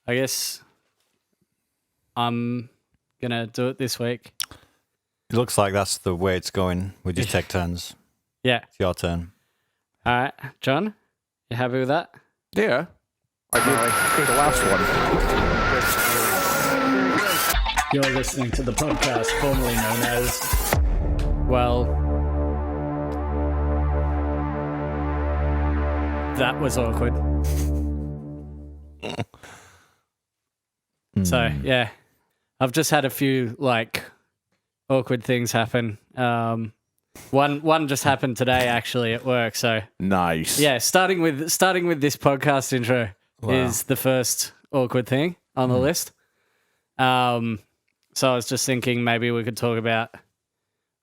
I guess I'm going to do it this week. It looks like that's the way it's going. We just take turns. Yeah. It's your turn. All right. John, you happy with that? Yeah. I did the last one. You're listening to the podcast formerly known as... Well, that was awkward. So, yeah. I've just had a few, awkward things happen. One just happened today, actually, at work, so... Nice. Yeah, starting with this podcast intro is the first awkward thing on the list. So I was just thinking maybe we could talk about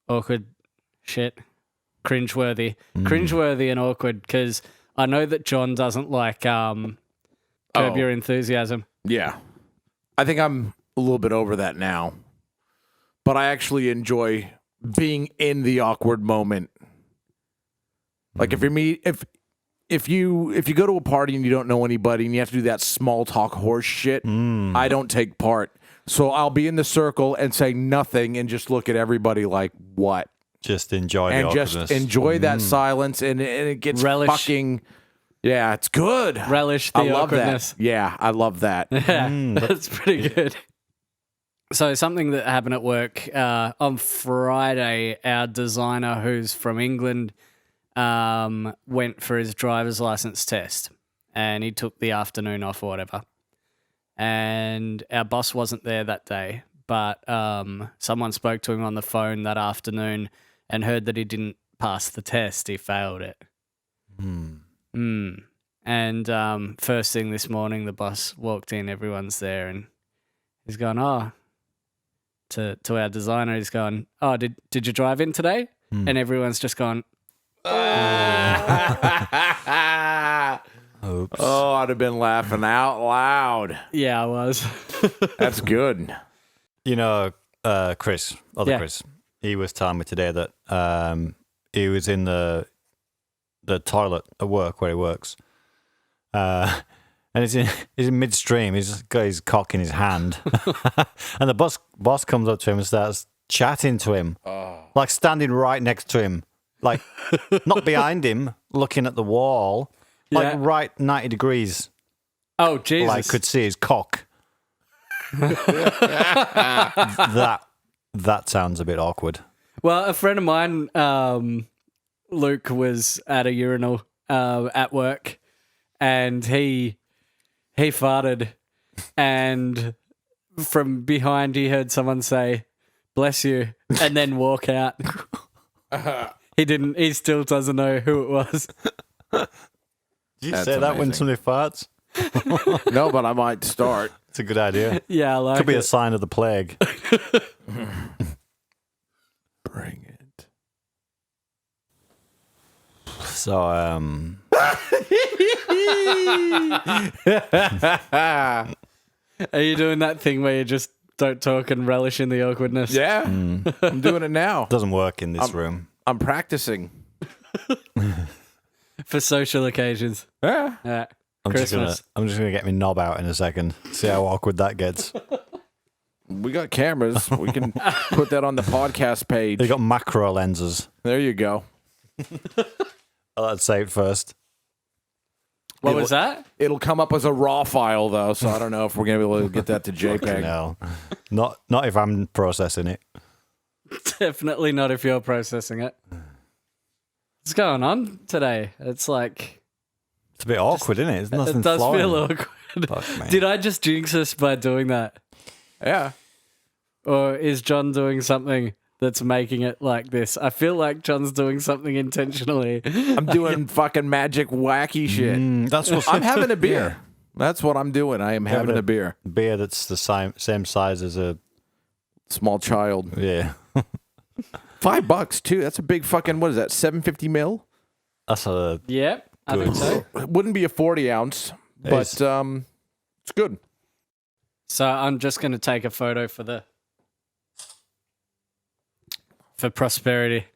awkward shit, cringeworthy and awkward, because I know that John doesn't like Curb Your Enthusiasm. Yeah. I think I'm a little bit over that now, but I actually enjoy being in the awkward moment. Like if you go to a party and you don't know anybody and you have to do that small talk horse shit, I don't take part. So I'll be in the circle and say nothing and just look at everybody like, what? Just enjoy the and awkwardness. just enjoy that silence, and it gets fucking... Yeah, it's good. Relish the awkwardness. That. Yeah, I love that. Yeah, that's pretty good. So something that happened at work on Friday, our designer who's from England went for his driver's license test, and he took the afternoon off or whatever. And our boss wasn't there that day, but someone spoke to him on the phone that afternoon and heard that he didn't pass the test. He failed it. And first thing this morning, the boss walked in, everyone's there, and he's gone, to our designer, he's gone, did you drive in today? And everyone's just gone, Oops. Oh, I'd have been laughing out loud. yeah, I was. That's good. You know, Chris, Chris, he was telling me today that he was in the toilet at work where he works. And he's in midstream. He's got his cock in his hand. And the boss comes up to him and starts chatting to him. Like standing right next to him. Like not behind him, looking at the wall. Like right 90 degrees. Oh, Jesus. Like could see his cock. That sounds a bit awkward. Well, a friend of mine, Luke, was at a urinal at work, and he farted, and from behind he heard someone say, "Bless you," and then walk out. He still doesn't know who it was. Did you That's say that when amazing. somebody farts? No, but I might start. It's a good idea. Yeah, I like Could be it. a sign of the plague. Bring it. So, Are you doing that thing where you just don't talk and relish in the awkwardness? Yeah, I'm doing it now. doesn't work in this room. I'm practicing. For social occasions. Yeah. Yeah. I'm just gonna get my knob out in a second. See how awkward that gets. We got cameras. We can put that on the podcast page. They got macro lenses. There you go. Let's say it first. What was that? It'll come up as a raw file, though, so I don't know if we're going to be able to get that to JPEG. No, not if I'm processing it. Definitely not if you're processing it. What's going on today? It's like... It's a bit awkward, isn't it? There's nothing It does flowing. feel awkward. Fuck me. Did I just jinx us by doing that? Yeah. Or is John doing something that's making it like this? I feel like John's doing something intentionally. I'm doing fucking magic wacky shit. That's what I'm having a beer. That's what I'm doing. I am having a beer. Beer that's the same size as a Small child. yeah. $5 too. That's a big fucking, what is that, 750 ml? That's a Yep, I think so. It wouldn't be a 40 ounce, but is. it's good. So I'm just going to take a photo for prosperity.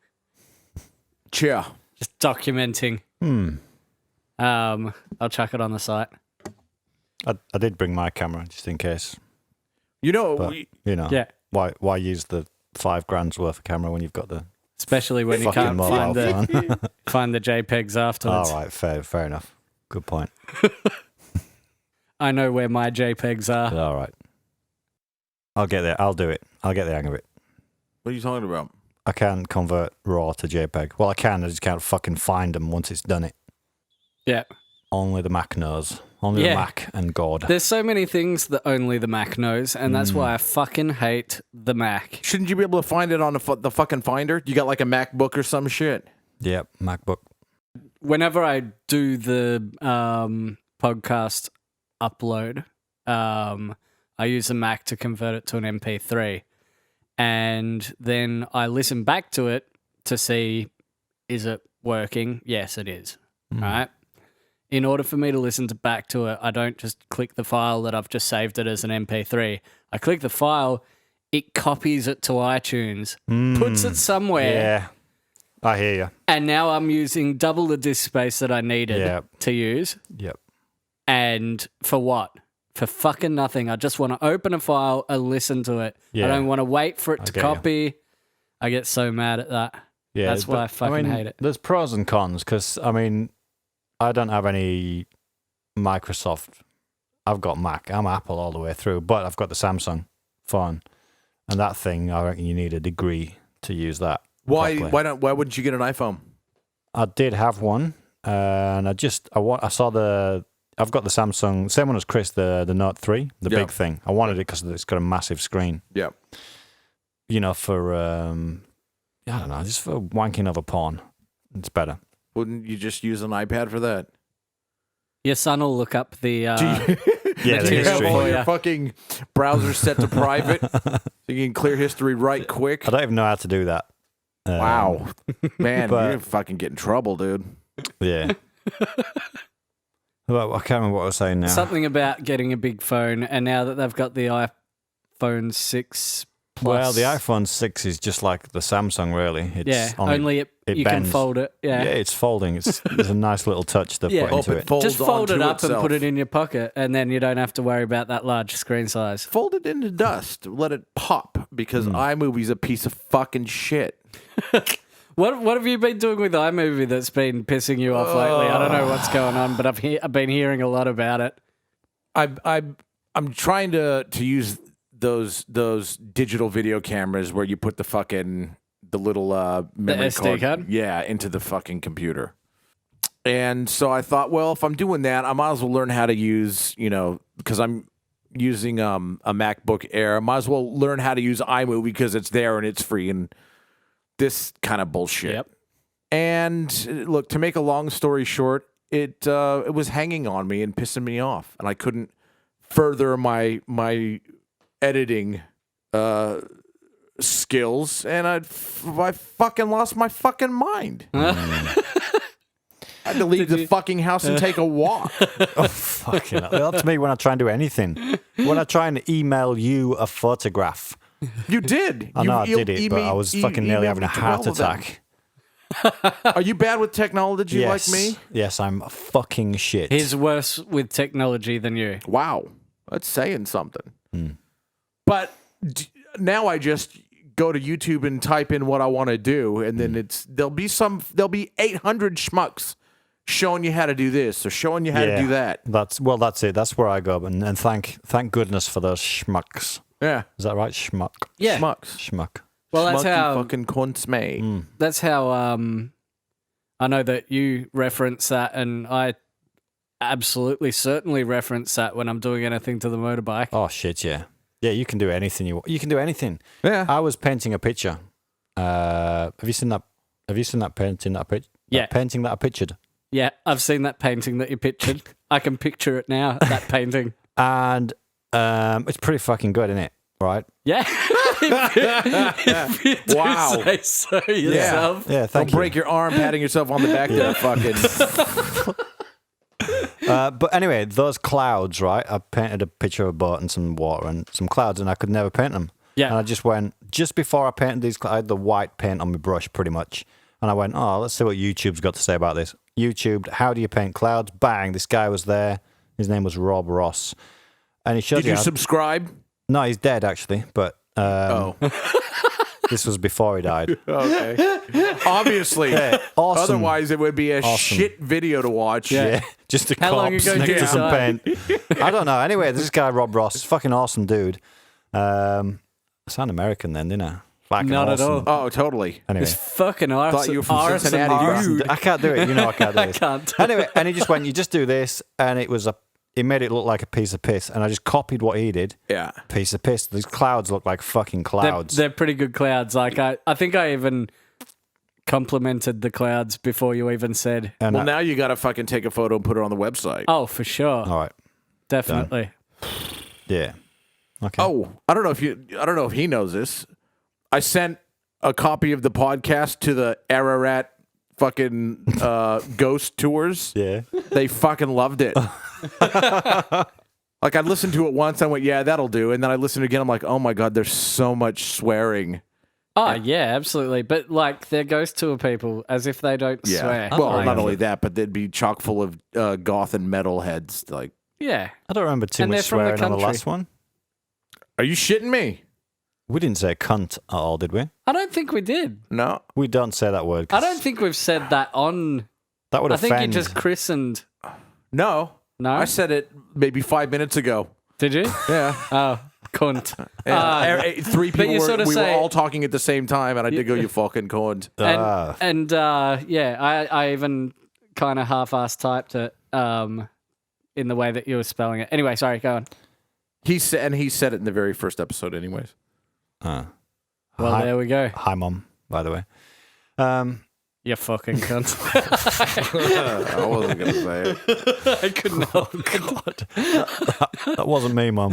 Cheer. Just documenting. I'll chuck it on the site. I did bring my camera just in case. You know, But, Yeah. why use the $5,000 worth of camera when you've got the Especially when you fucking can't mobile phone? find the JPEGs afterwards. All right, fair enough. Good point. I know where my JPEGs are. All right. I'll get there. I'll do it. I'll get the hang of it. what are you talking about? I can convert RAW to JPEG. Well, I can. I just can't fucking find them once it's done it. Yeah. Only the Mac knows. Only the Mac and God. There's so many things that only the Mac knows, and that's why I fucking hate the Mac. Shouldn't you be able to find it on the fucking Finder? You got like a MacBook or some shit? Yep, MacBook. Whenever I do the podcast upload, I use the Mac to convert it to an MP3. And then I listen back to it to see, is it working? Yes, it is. Right? In order for me to listen back to it, I don't just click the file that I've just saved it as an MP3. I click the file, it copies it to iTunes, puts it somewhere. Yeah, I hear you. And now I'm using double the disk space that I needed to use. Yep. And for what? For fucking nothing. I just want to open a file and listen to it. Yeah. I don't want to wait for it to get copy. I get so mad at that. Yeah, That's why I fucking hate it. There's pros and cons because, I don't have any Microsoft. I've got Mac. I'm Apple all the way through, but I've got the Samsung phone. And that thing, I reckon you need a degree to use that. Why properly. why wouldn't you get an iPhone? I did have one, and I've got the Samsung, same one as Chris, the Note 3, the big thing. I wanted it because it's got a massive screen. Yeah. For, I don't know, just for wanking over porn. It's better. Wouldn't you just use an iPad for that? Your son will look up the Yeah, Do you the have history. all your fucking browsers set to private so you can clear history right quick? I don't even know how to do that. Wow. Man, but- you're gonna fucking get in trouble, dude. Yeah. Well, I can't remember what I was saying now. something about getting a big phone, and now that they've got the iPhone 6 Plus. Well, the iPhone 6 is just like the Samsung, really. It's only you can bends. fold it. Yeah, it's folding. There's a nice little touch they've put into it. folds just fold it onto up and itself. put it in your pocket, and then you don't have to worry about that large screen size. Fold it into dust. Let it pop because iMovie's a piece of fucking shit. What have you been doing with iMovie that's been pissing you off lately? I don't know what's going on, but I've been hearing a lot about it. I'm trying to use those digital video cameras where you put the little memory SD card? Yeah, into the fucking computer. And so I thought, well, if I'm doing that, I might as well learn how to use, because I'm using a MacBook Air, I might as well learn how to use iMovie because it's there and it's free and this kind of bullshit. Yep. And look, to make a long story short, it was hanging on me and pissing me off, and I couldn't further my editing skills, and I fucking lost my fucking mind. I had to leave the fucking house and take a walk. Oh, fucking hell. That's me when I try and do anything. When I try and email you a photograph. You did. I know I did it, but I was fucking nearly having a heart attack. Are you bad with technology like me? Yes, I'm fucking shit. He's worse with technology than you. Wow, that's saying something. But now I just go to YouTube and type in what I want to do, and then there'll be 800 schmucks showing you how to do this or showing you how to do that. That's it. That's where I go, and thank goodness for those schmucks. Yeah, Is that right? Schmuck. Yeah. schmucks. Schmuck. Well, that's Schmucky how fucking cunts me. that's how I know that you reference that, and I absolutely certainly reference that when I'm doing anything to the motorbike. Oh shit, yeah. Yeah, you can do anything you want. You can do anything. Yeah. I was painting a picture. Have you seen that? Have you seen that painting that I pictured? Yeah. Painting that I pictured. Yeah, I've seen that painting that you pictured. I can picture it now, that painting. And it's pretty fucking good, isn't it? Right? Yeah. If you do Wow. say so yourself. Yeah, Don't thank you. break your arm patting yourself on the back there, fucking. But anyway, those clouds, right? I painted a picture of a boat and some water and some clouds, and I could never paint them. Yeah. And I just went, just before I painted these clouds, I had the white paint on my brush pretty much. And I went, oh, let's see what YouTube's got to say about this. YouTube, how do you paint clouds? Bang, this guy was there. His name was Rob Ross, and he showed Did you how- subscribe? No, he's dead actually, but this was before he died. Okay. Obviously. Awesome. Otherwise, it would be a shit video to watch. Yeah, just a How long corpse ago next did to he some die? paint. I don't know. Anyway, this guy Rob Ross is fucking awesome dude. I sound American then, didn't I? Fucking Not at awesome. all. Oh, totally. Anyway, It's fucking awesome. Thought you were from Cincinnati, bro. dude. I can't do it. You know I can't do I this. can't do Anyway, and he just went, you just do this, and it made it look like a piece of piss, and I just copied what he did. Yeah. Piece of piss. These clouds look like fucking clouds. They're pretty good clouds. Like I think I even complimented the clouds before you even said. And Well, now you got to fucking take a photo and put it on the website. Oh, for sure, all right. definitely. Yeah. Okay. Oh, I don't know if he knows this. I sent a copy of the podcast to the Ararat fucking ghost tours. Yeah. They fucking loved it. Like I listened to it once, I went, yeah, that'll do. And then I listened again, I'm like, oh my God, there's so much swearing. Oh yeah, absolutely. But like they're ghost tour people, as if they don't Yeah. swear. Well, Like, not only that, but they'd be chock full of goth and metal heads. Like, yeah. I don't remember too And much they're from the swearing on the country. last one. are you shitting me? We didn't say cunt at all, did we? I don't think we did. No. We don't say that word. 'cause I don't think we've said that on. that would I offend. think you just christened. No. No, I said it maybe 5 minutes ago. did you? Yeah. Oh, cunt. Three people you were, sort of we say- were all talking at the same time, and I did go, you fucking cunt. And yeah, I even kind of half-assed typed it in the way that you were spelling it. Anyway, sorry, go on. He said it in the very first episode anyways. Well, Hi- there we go. Hi, Mom, by the way. You fucking cunt. I wasn't going to say it. I couldn't help it. That wasn't me, Mom.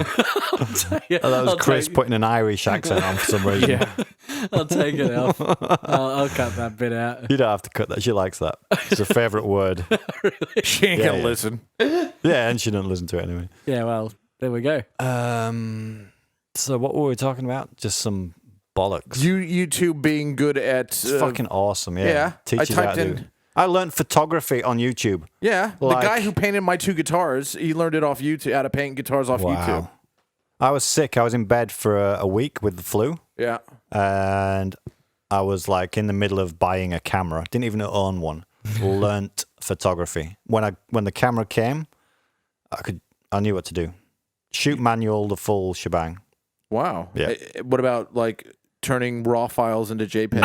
Yeah, That was I'll Chris take- putting an Irish accent on for some reason. Yeah, I'll take it off. I'll cut that bit out. You don't have to cut that. She likes that. It's her favourite word. She ain't Yeah, going to yeah. listen. Yeah, and she doesn't listen to it anyway. Yeah, well, there we go. So what were we talking about? Just some bollocks. You two being good at... It's fucking awesome, yeah. yeah, Teaches I you how typed to in- do. I learned photography on YouTube. Yeah, Like- the guy who painted my two guitars, he learned it off YouTube, how to paint guitars off YouTube. I was sick. I was in bed for a week with the flu, Yeah. and I was like in the middle of buying a camera. Didn't even own one. Learnt photography. When the camera came, I knew what to do. Shoot manual, the full shebang. Wow. Yeah. What about like turning raw files into JPEG?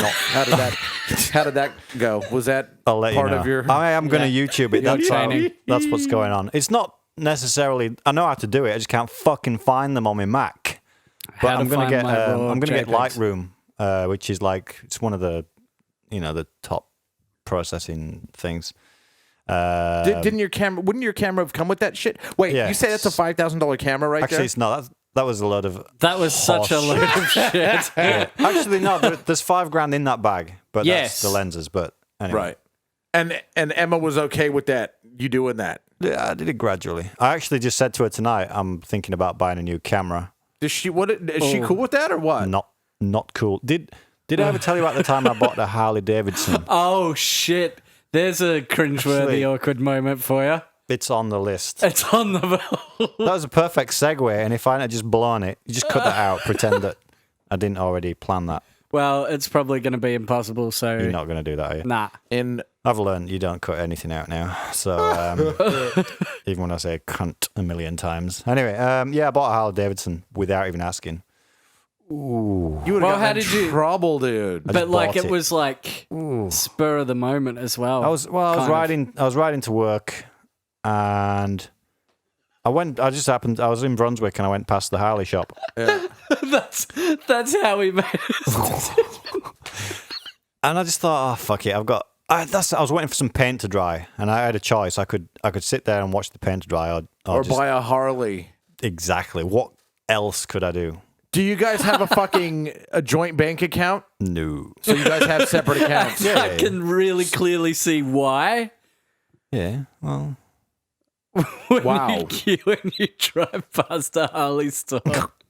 How did that go? Was that I'll let part you know. of your? I am going to YouTube it. Your That's training. That's what's going on. It's not necessarily. I know how to do it. I just can't fucking find them on my Mac. But How to I'm going to find get. my raw I'm going to get JPEGs. Lightroom, which is like it's one of the, the top processing things. Didn't your camera? Wouldn't your camera have come with that shit? Wait, Yeah. you say that's a $5,000 camera right Actually, there? it's not. That was a lot of. That was such a horse load of shit. Yeah. Actually, no. There's $5,000 in that bag, but Yes. that's the lenses. But anyway. Right. And Emma was okay with that. You doing that? Yeah, I did it gradually. I actually just said to her tonight, I'm thinking about buying a new camera. Is she cool with that or what? Not cool. Did I ever tell you about the time I bought a Harley Davidson? Oh shit! There's a cringeworthy, Actually- awkward moment for you. It's on the list. It's on the. That was a perfect segue, and if I had just blown it, you just cut that out, pretend that I didn't already plan that. Well, it's probably going to be impossible. So You're not going to do that, are you? nah. I've learned you don't cut anything out now. So even when I say cunt a million times. Anyway, yeah, I bought a Harley Davidson without even asking. Ooh. You would Well, have how gotten in did you- trouble, dude. I But just like bought it was like spur of the moment as well. I was riding to work, and I was in Brunswick, and I went past the Harley shop. That's how we made it. And I just thought, oh fuck it, I was waiting for some paint to dry, and I had a choice. I could sit there and watch the paint dry, Or just, buy a Harley. exactly. What else could I do? Do you guys have a joint bank account? No. So you guys have separate accounts? I can really clearly see why. Yeah. Well, When Wow. when you drive past a Harley store.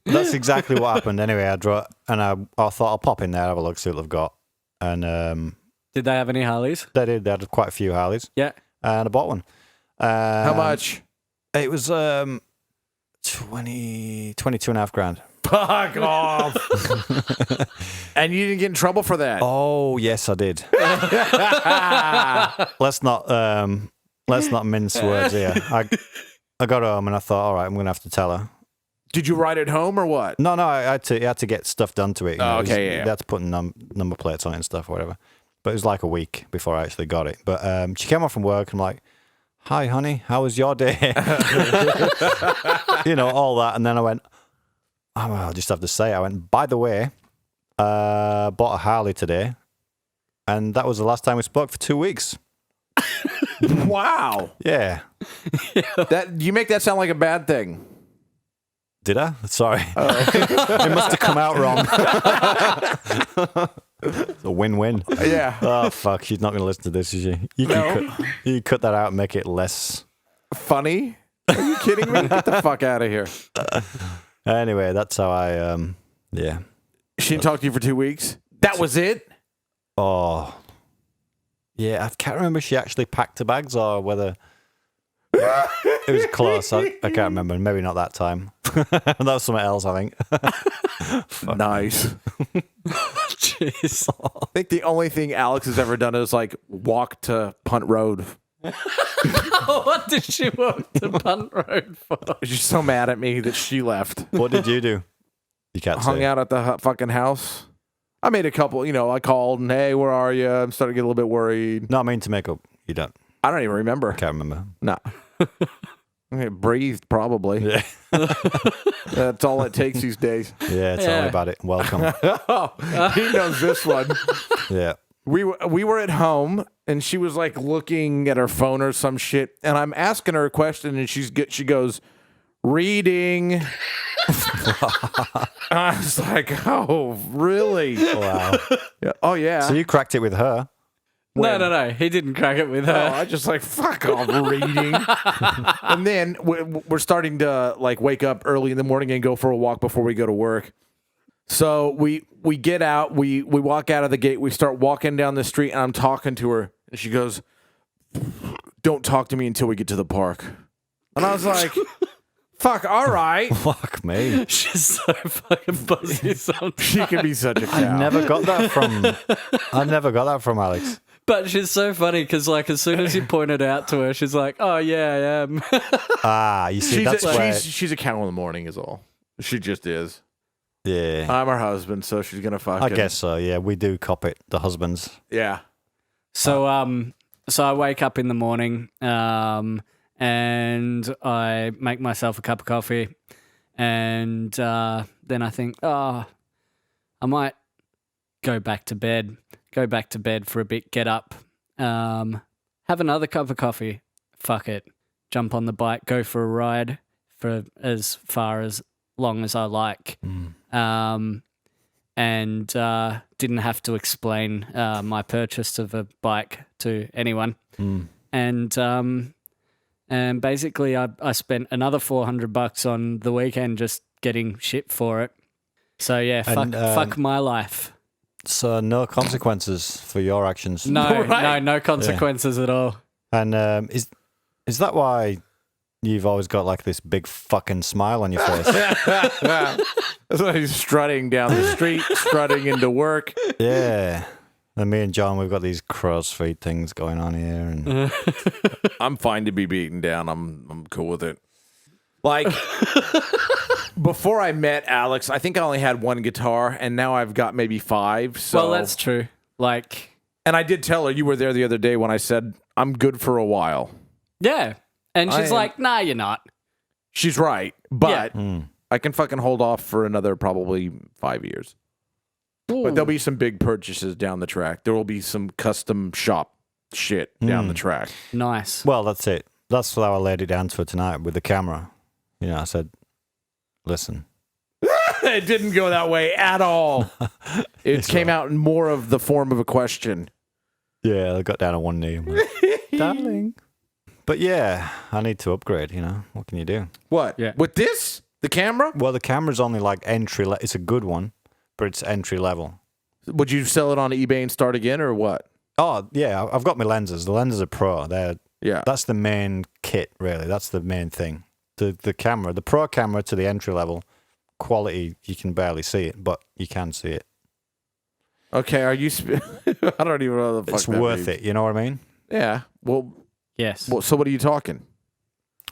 that's exactly what happened. Anyway, I thought I'll pop in there, have a look, see what they've got, and Did they have any Harleys? they did. They had quite a few Harleys, Yeah. and I bought one. How much? It was 22.5 grand. Fuck off. And you didn't get in trouble for that. Oh yes, I did. Let's not mince words here. I got home and I thought, all right, I'm gonna have to tell her. Did you ride it home or what? No, I had to get stuff done to it. You know, Okay, yeah. They had to put number plates on it and stuff, or whatever. But it was like a week before I actually got it. But she came off from work and I'm like, hi, honey, how was your day? You know, all that. And then I went, oh, well, I'll just have to say, I went, by the way, bought a Harley today. And that was the last time we spoke for 2 weeks. Wow. Yeah. That you make that sound like a bad thing. Did I? Sorry. It must have come out wrong. It's a win-win. Yeah. Oh, fuck. She's not going to listen to this, is she? You can cut that out and make it less... Funny? Are you kidding me? Get the fuck out of here. Anyway, that's how I... yeah. She didn't talk to you for 2 weeks? That was it? Oh. Yeah, I can't remember if she actually packed her bags or whether... It was close. I can't remember. Maybe not that time. That was something else, I think. Nice. Jeez. I think the only thing Alex has ever done is like walk to Punt Road. What did she walk to Punt Road for? She's so mad at me that she left. What did you do? You can't Hung say. out at the fucking house. I made a couple, I called and, hey, where are you? I'm starting to get a little bit worried. Not mean to make up. You don't. I don't even remember. Can't remember. No. I breathed, probably. Yeah. That's all it takes these days. Yeah, tell me about it. Welcome. Oh, he knows this one. Yeah. We were at home, and she was like looking at her phone or some shit, and I'm asking her a question, and she goes, reading. I was like, oh, really? Wow. Yeah. Oh, yeah. So you cracked it with her. No. He didn't crack it with her. I just like, fuck off, reading. And then we're starting to like wake up early in the morning and go for a walk before we go to work. So we get out, we walk out of the gate, we start walking down the street, and I'm talking to her, and she goes, don't talk to me until we get to the park. And I was like, fuck, all right. Fuck me. She's so fucking buzzy sometimes. She can be such a cow. I never got that from Alex. But she's so funny because, like, as soon as you point it out to her, she's like, "Oh yeah, I am." You see, that's why. She's a cow in the morning, is all. She just is. Yeah. I'm her husband, so she's gonna fucking. I guess so. Yeah, we do cop it. The husbands. Yeah. So I wake up in the morning, and I make myself a cup of coffee, and then I think, I might go back to bed for a bit, get up, have another cup of coffee, fuck it, jump on the bike, go for a ride for as far as long as I like, and didn't have to explain my purchase of a bike to anyone, and basically I spent another $400 on the weekend just getting shit for it. So yeah, fuck my life. So no consequences for your actions. No consequences at all. And is that why you've always got like this big fucking smile on your face? That's why he's strutting down the street, strutting into work. Yeah. And me and John, we've got these crow's feet things going on here, and I'm fine to be beaten down. I'm cool with it. Like before I met Alex, I think I only had one guitar, and now I've got maybe 5. So. Well, that's true. Like, and I did tell her you were there the other day when I said I'm good for a while. Yeah, and she's like, "Nah, you're not." She's right, but I can fucking hold off for another probably 5 years. Ooh. But there'll be some big purchases down the track. There will be some custom shop shit down the track. Nice. Well, that's it. That's how I laid it down to her tonight with the camera. You know, I said, listen. It didn't go that way at all. It came out in more of the form of a question. Yeah, I got down on one knee. I'm like, darling. But yeah, I need to upgrade, you know. What can you do? What? Yeah. With this? The camera? Well, the camera's only like entry level. It's a good one, but it's entry level. Would you sell it on eBay and start again or what? Oh, yeah, I've got my lenses. The lenses are pro. They're Yeah. That's the main kit, really. That's the main thing. The camera, the pro camera to the entry level quality, you can barely see it, but you can see it. Okay, are you... I don't even know what the fuck It's that worth means. it, you know what I mean? Yeah. Well, Yes. so what are you talking?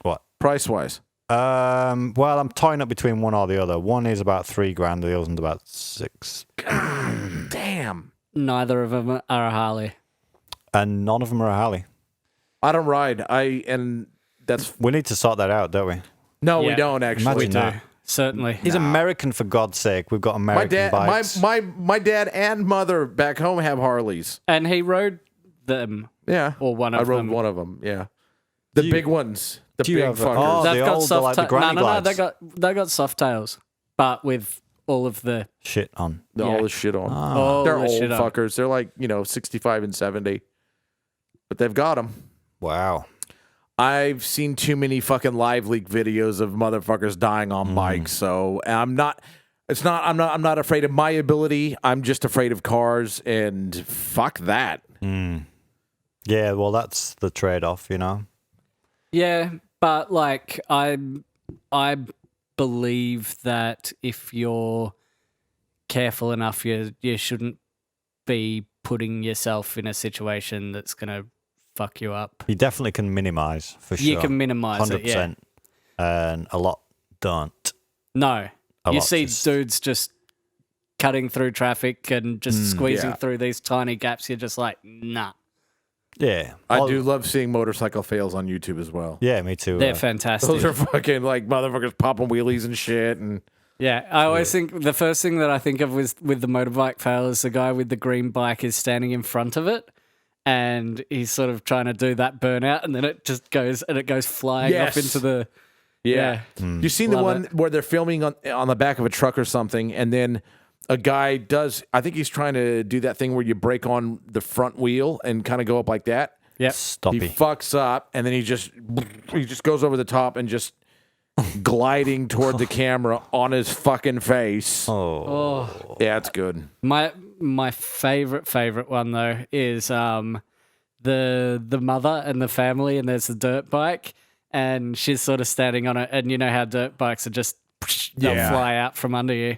What? Price-wise? Well, I'm tying up between one or the other. One is about $3,000, the other one's about $6,000. Damn. Neither of them are a Harley. And none of them are a Harley. I don't ride. And that's... We need to sort that out, don't we? No, we Yeah. don't, actually. Imagine We do. that. Certainly. He's American, for God's sake. We've got American bikes. My dad and mother back home have Harleys. And he rode them. Yeah. Or one I of rode them. one of them, yeah. The big ones. The do you big have- fuckers. oh, They've the got old, soft like the granny no, glides. they got soft tails, but with all of the Shit on. All yeah. the shit on. all They're the old shit on. fuckers. They're like, 65 and 70. But they've got them. Wow. I've seen too many fucking live leak videos of motherfuckers dying on bikes. So I'm not afraid of my ability. I'm just afraid of cars, and fuck that. Yeah, well, that's the trade-off, you know? Yeah, but like I believe that if you're careful enough, you shouldn't be putting yourself in a situation that's gonna fuck you up. You definitely can minimize, for sure. You can minimize 100%. it, yeah. And a lot don't. No, A you lot see just- dudes just cutting through traffic and just squeezing Yeah. through these tiny gaps. You're just like, nah, Yeah. I do love seeing motorcycle fails on YouTube as well. Yeah, me too. they're fantastic. Those are fucking like motherfuckers popping wheelies and shit. And Yeah, I always think the first thing that I think of with the motorbike fail is the guy with the green bike is standing in front of it, and he's sort of trying to do that burnout, and then it just goes flying Yes. off into the You seen the Love one it. where they're filming on the back of a truck or something, and then a guy does, I think he's trying to do that thing where you break on the front wheel and kind of go up like that. Yep. He Stoppy. fucks up, and then he just goes over the top and just gliding toward the camera on his fucking face. Oh. Yeah, it's good. My favorite one though is the mother and the family, and there's the dirt bike, and she's sort of standing on it, and you know how dirt bikes are just they'll Yeah. fly out from under you.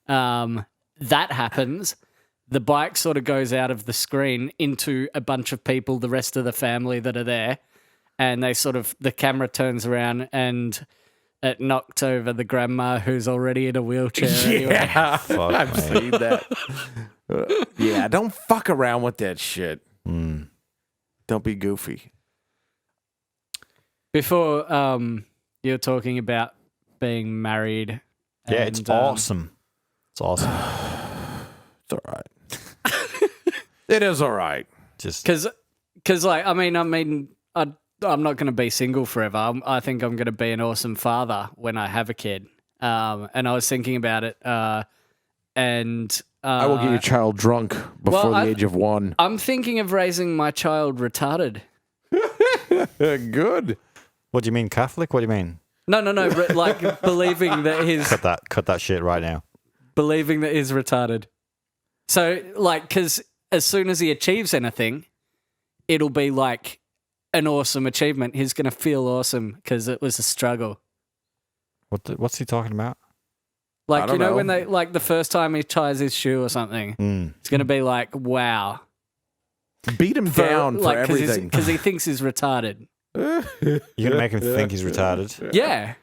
That happens. The bike sort of goes out of the screen into a bunch of people, the rest of the family that are there, and the camera turns around and it knocked over the grandma who's already in a wheelchair. Anyway. Yeah, Fuck, I've man. seen that. Yeah, don't fuck around with that shit. Don't be goofy. Before you're talking about being married. Yeah, it's and, awesome. It's awesome. It's all right. It is all right. Just Because like I'm not going to be single forever. I think I'm going to be an awesome father when I have a kid. And I was thinking about it, and I will get your child drunk before the age of 1. I'm thinking of raising my child retarded. Good. what do you mean, Catholic? What do you mean? No, like believing that he's Cut that shit right now. retarded. So like, because as soon as he achieves anything, it'll be like an awesome achievement. He's going to feel awesome because it was a struggle. What's he talking about? Like, don't you know, know. when they, like the first time he ties his shoe or something, it's going to be like, wow. Beat him down for like, everything. Because he thinks he's retarded. You're gonna make him think he's retarded, Yeah.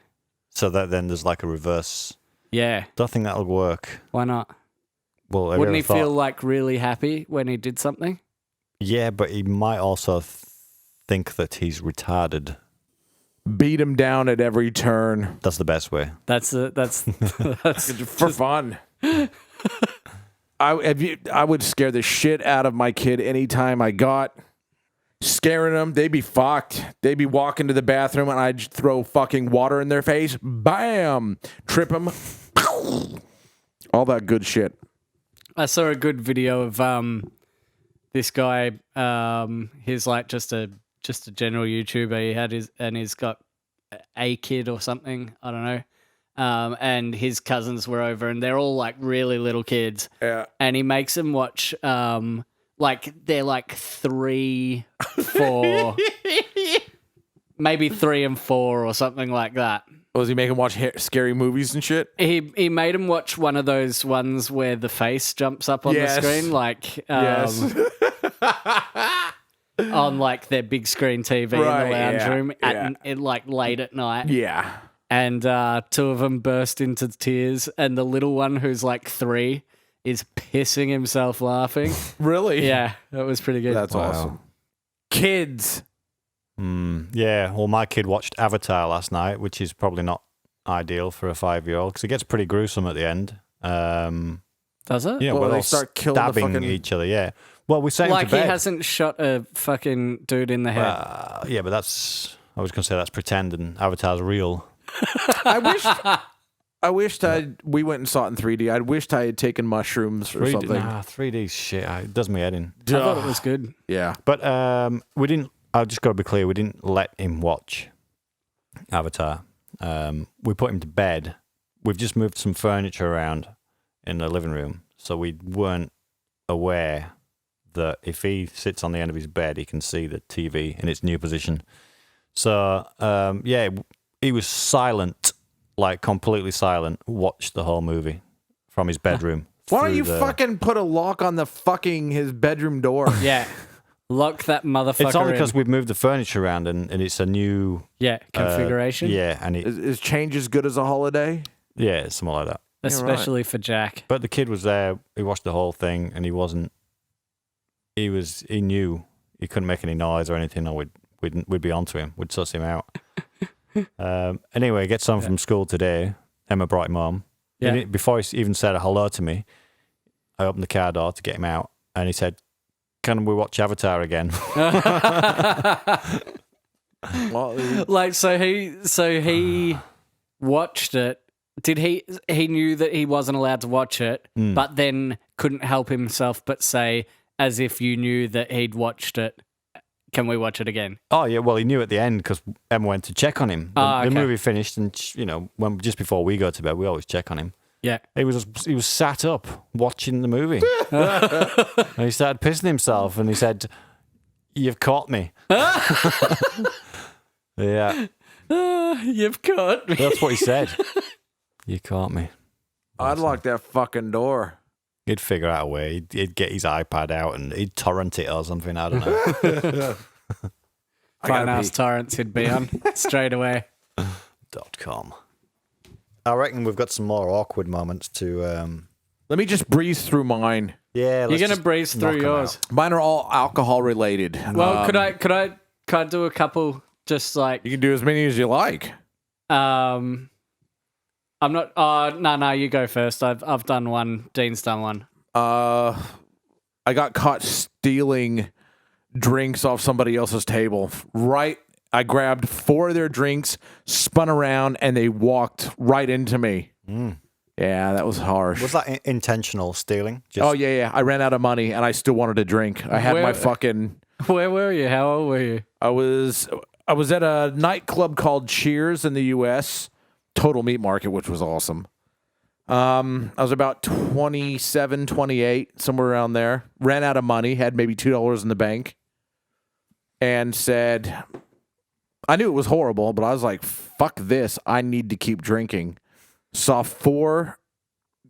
so that then there's like a reverse. Yeah. Don't think that'll work. Why not? Well, have you Wouldn't ever he thought- feel like really happy when he did something? Yeah, but he might also think that he's retarded. Beat him down at every turn That's the best way. That's for fun. I would scare the shit out of my kid anytime I got. Scaring them, they'd be fucked. They'd be walking to the bathroom and I'd throw fucking water in their face. Bam! Trip them. All that good shit. I saw a good video of this guy. He's like just a general YouTuber. He's got a kid or something. I don't know. And his cousins were over, and they're all like really little kids. Yeah. And he makes them watch like they're like 3, 4, maybe 3 and 4 or something like that. Was he making watch scary movies and shit? He made him watch one of those ones where the face jumps up on Yes. the screen, like Yes. on like their big screen TV Right, in the lounge yeah, room yeah. like late at night. Yeah. And 2 of them burst into tears, and the little one who's like 3 is pissing himself laughing. Really? Yeah, that was pretty good. That's awesome. Kids. Yeah, well, my kid watched Avatar last night, which is probably not ideal for a 5-year-old because it gets pretty gruesome at the end. Does it? Yeah, Well, we're they all start killing the stabbing fucking- each other. Yeah. Well, we sent him Like to he bed. hasn't shot a fucking dude in the head. Yeah, but that's. I was going to say that's pretend, and Avatar's real. I wished we went and saw it in 3D. I wished I had taken mushrooms or 3D, something. Nah, 3D shit. It does me head in. I thought it was good. Yeah. But we didn't. I just got to be clear. We didn't let him watch Avatar. We put him to bed. We've just moved some furniture around in the living room, so we weren't aware that if he sits on the end of his bed, he can see the TV in its new position. So yeah, he was silent, like completely silent. Watched the whole movie from his bedroom. Why don't through you the- fucking put a lock on the fucking his bedroom door? Yeah. Lock that motherfucker It's only in. because we've moved the furniture around and it's a new Yeah, configuration. yeah, and it Is change as good as a holiday? yeah, it's something like that. Especially for Jack. But the kid was there. He watched the whole thing, and he wasn't. He knew he couldn't make any noise or anything, or we'd be onto him. We'd suss him out. Anyway, he gets home from school today. Emma brought him home. Yeah. And before he even said hello to me, I opened the car door to get him out, and he said, "Can we watch Avatar again?" Well, Like so he watched it. Did he knew that he wasn't allowed to watch it, but then couldn't help himself but say, as if you knew that he'd watched it, can we watch it again? Oh yeah, well he knew at the end because Emma went to check on him. The Okay. movie finished, and just before we go to bed, we always check on him. Yeah. He was sat up watching the movie, and he started pissing himself, and he said, "You've caught me." Yeah, You've caught me. that's what he said. You caught me. I'd lock that fucking door. He'd figure out a way. He'd get his iPad out and he'd torrent it or something. I don't know. Fine ass torrents he'd be on straight away. .com. I reckon we've got some more awkward moments to. Let me just breeze through mine. Yeah, You're gonna breeze through yours. Mine are all alcohol related. Well, could I do a couple? Just like You can do as many as you like. I'm not. No, you go first. I've done one. Dean's done one. I got caught stealing drinks off somebody else's table. Right, I grabbed 4 of their drinks, spun around, and they walked right into me. Yeah, that was harsh. Was that intentional stealing? Just, Oh yeah. I ran out of money, and I still wanted a drink. I had my fucking. Where were you? How old were you? I was at a nightclub called Cheers in the U.S. Total Meat Market, which was awesome. I was about 27, 28, somewhere around there. Ran out of money, had maybe $2 in the bank, and said, I knew it was horrible, but I was like, fuck this. I need to keep drinking. Saw 4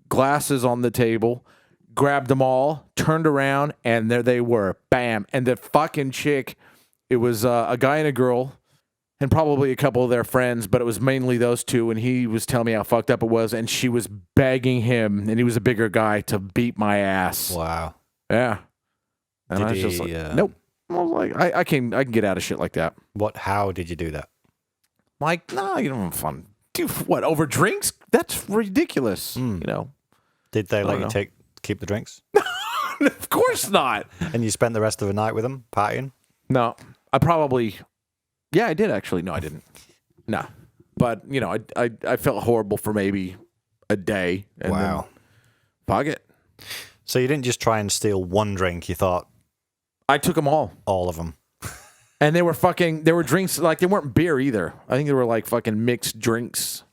glasses on the table, grabbed them all, turned around, and there they were. Bam. And the fucking chick, it was a guy and a girl, and probably a couple of their friends, but it was mainly those 2, and he was telling me how fucked up it was, and she was begging him, and he was a bigger guy, to beat my ass. wow. Yeah. And Did I was just he, like, nope. I was like, I can get out of shit like that. How did you do that? Like, nah, you don't have fun. Dude, what, over drinks? That's ridiculous. You know? Did they let don't you know. keep the drinks? Of course not. And you spent the rest of the night with them, partying? No, I probably, yeah, I did actually. No, I didn't. No, but you know, I felt horrible for maybe a day. And Wow. then fuck it. So you didn't just try and steal one drink, you thought I took them all, all of them. and they were drinks, like they weren't beer either. I think they were like fucking mixed drinks.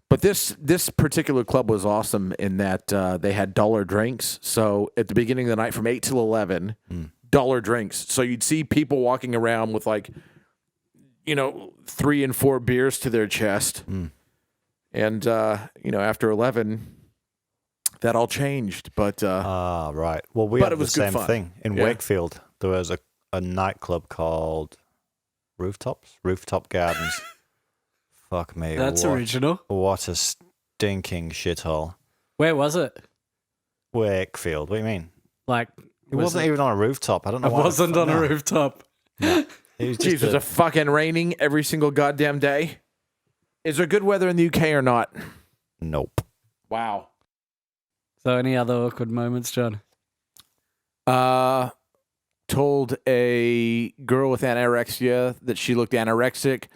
But this particular club was awesome in that they had dollar drinks. So at the beginning of the night, from 8 till 11, dollar drinks. So you'd see people walking around with like, 3 and 4 beers to their chest. And, after 11, that all changed. But right. Well, we but had it the was good same fun. thing in Wakefield. There was a nightclub called Rooftop Gardens. Fuck me. That's original. What a stinking shithole. Where was it? Wakefield. What do you mean? Like, It wasn't even on a rooftop. I don't know It why. wasn't on a rooftop. It was Jeez, just was it fucking raining every single goddamn day? Is there good weather in the UK or not? Nope. Wow. So, any other awkward moments, John? Told a girl with anorexia that she looked anorexic.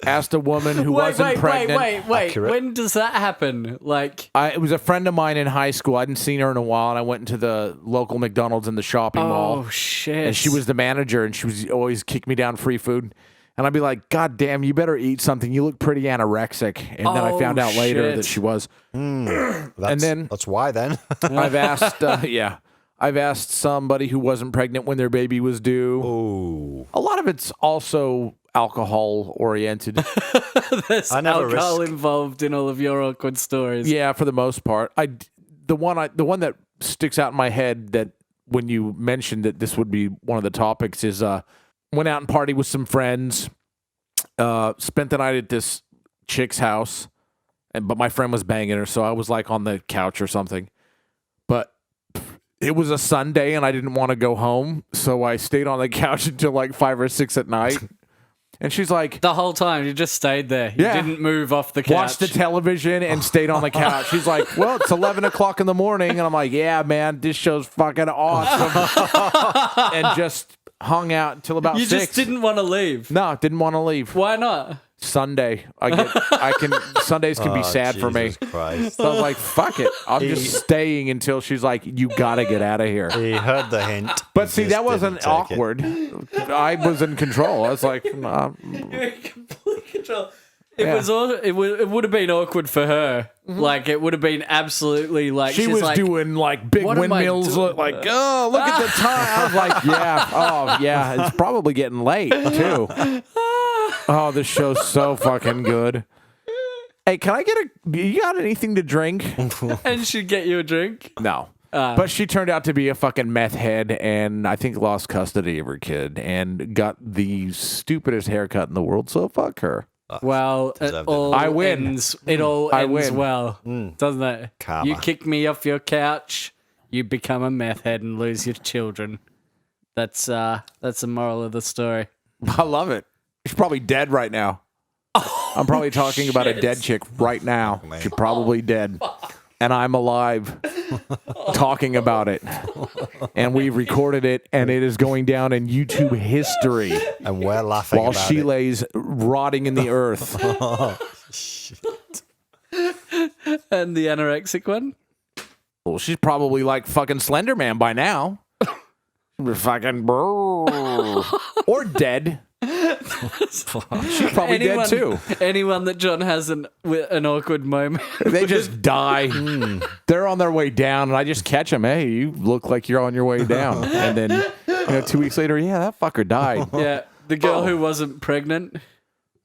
Asked a woman who wasn't pregnant. Wait. Accurate. When does that happen? Like, It was a friend of mine in high school. I hadn't seen her in a while, and I went into the local McDonald's in the shopping mall. oh shit! And she was the manager, and she was always kick me down free food. And I'd be like, God damn, you better eat something. You look pretty anorexic. And then I found out later shit. that she was. That's why then. I've asked, I've asked somebody who wasn't pregnant when their baby was due. Ooh. A lot of it's also alcohol oriented. There's I never alcohol risk- involved in all of your awkward stories. Yeah, for the most part. The one that sticks out in my head that when you mentioned that this would be one of the topics is went out and partied with some friends. Spent the night at this chick's house, but my friend was banging her, so I was like on the couch or something. But it was a Sunday and I didn't want to go home, so I stayed on the couch until like 5 or 6 at night. And she's like, The whole time you just stayed there. You Yeah. didn't move off the couch. watched the television and stayed on the couch. She's like, well, it's 11 o'clock in the morning. And I'm like, yeah, man, this show's fucking awesome. And just hung out until about You 6. just didn't want to leave. No, didn't want to leave. Why not? Sunday. Sundays can be sad for me. Jesus Christ. So I was like, fuck it. I'm just staying until she's like, you gotta get out of here. He heard the hint. But He see, just that wasn't didn't take it. awkward. I was in control. I was like, You're in complete control. It Yeah. was. It would have been awkward for her. Like it would have been absolutely like she she's was like, doing like big "What am I windmills. doing?" Like, oh, look at the time. I was like, yeah. Oh, yeah. It's probably getting late, too. Oh, this show's so fucking good. Hey, can I get you got anything to drink? and she'd get you a drink. No. But she turned out to be a fucking meth head and I think lost custody of her kid and got the stupidest haircut in the world, so fuck her. Well, it deserved it. all I win. ends. It all I ends win. well, doesn't it? Karma. You kick me off your couch, you become a meth head and lose your children. That's the moral of the story. I love it. She's probably dead right now. I'm probably talking about a dead chick right now. She's probably dead. And I'm alive talking about it. And we recorded it, and it is going down in YouTube history And we're laughing while about she it. lays rotting in the earth. And the anorexic one? Well, she's probably like fucking Slender Man by now. Fucking or dead. She's probably dead too. Anyone that John has an awkward moment. They just die. They're on their way down, and I just catch them. Hey, you look like you're on your way down. And then 2 weeks later, yeah, that fucker died. Yeah, the girl who wasn't pregnant.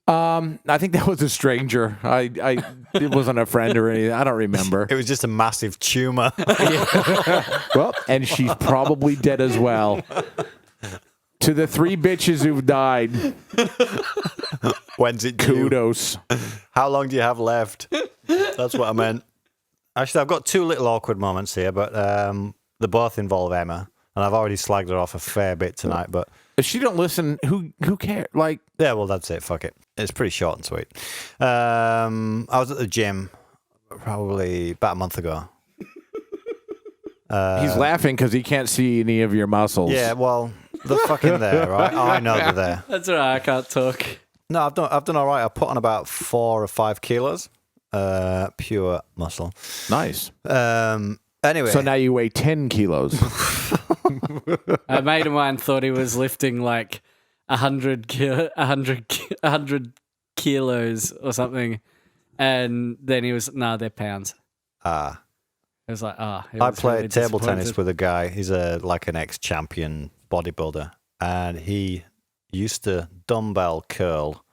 I think that was a stranger. It wasn't a friend or anything. I don't remember. It was just a massive tumor. Well, and she's probably dead as well. To the 3 bitches who've died, When's it due? kudos. How long do you have left? That's what I meant. Actually, I've got 2 little awkward moments here, but they both involve Emma, and I've already slagged her off a fair bit tonight. But If she don't listen, who cares? Like, yeah, well, that's it. Fuck it. It's pretty short and sweet. I was at the gym probably about a month ago. he's laughing because he can't see any of your muscles. Yeah, well, they're fucking there, right? I know they're there. That's all right, I can't talk. No, I've done all right. I put on about 4 or 5 kilos, pure muscle. Nice. Anyway, So now you weigh 10 kilos. A mate of mine thought he was lifting like 100 kilos or something, and then he was they're pounds. It was like I played table tennis with a guy. He's like an ex-champion bodybuilder, and he used to dumbbell curl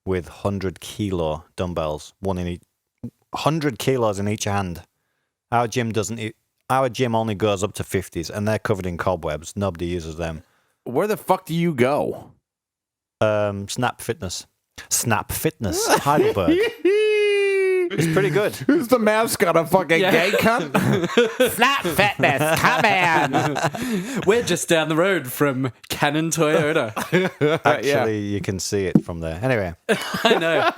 with 100-kilo dumbbells, 100 kilos in each hand. Our gym only goes up to 50s, and they're covered in cobwebs. Nobody uses them. Where the fuck do you go? Snap Fitness, Heidelberg. It's pretty good. Who's the mascot? A fucking gay cunt? Snap Fitness, come in. We're just down the road from Canon Toyota. Actually, you can see it from there. Anyway. I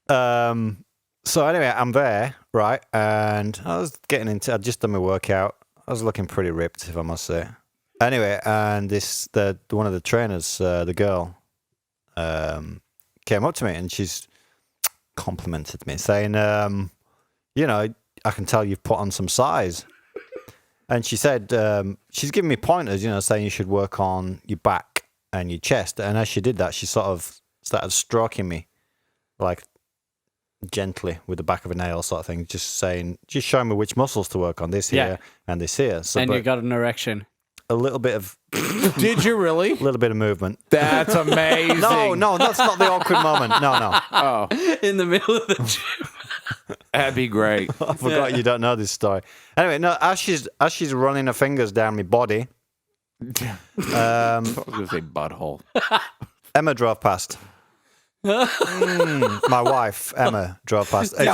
know. So anyway, I'm there, right? And I'd just done my workout. I was looking pretty ripped, if I must say. Anyway, and one of the trainers, the girl, came up to me and she's complimented me, saying, I can tell you've put on some size. And she said, she's giving me pointers, saying you should work on your back and your chest. And as she did that, she sort of started stroking me, like gently with the back of a nail sort of thing, just showing me which muscles to work on, this here and this here. So, and you got an erection. A little bit of... Did you really? A little bit of movement. That's amazing. No, that's not the awkward moment. No. Oh. In the middle of the gym. That'd be great. I forgot you don't know this story. Anyway, no, as she's running her fingers down my body, I was going to say butthole. Emma drove past. My wife, Emma, drove past. I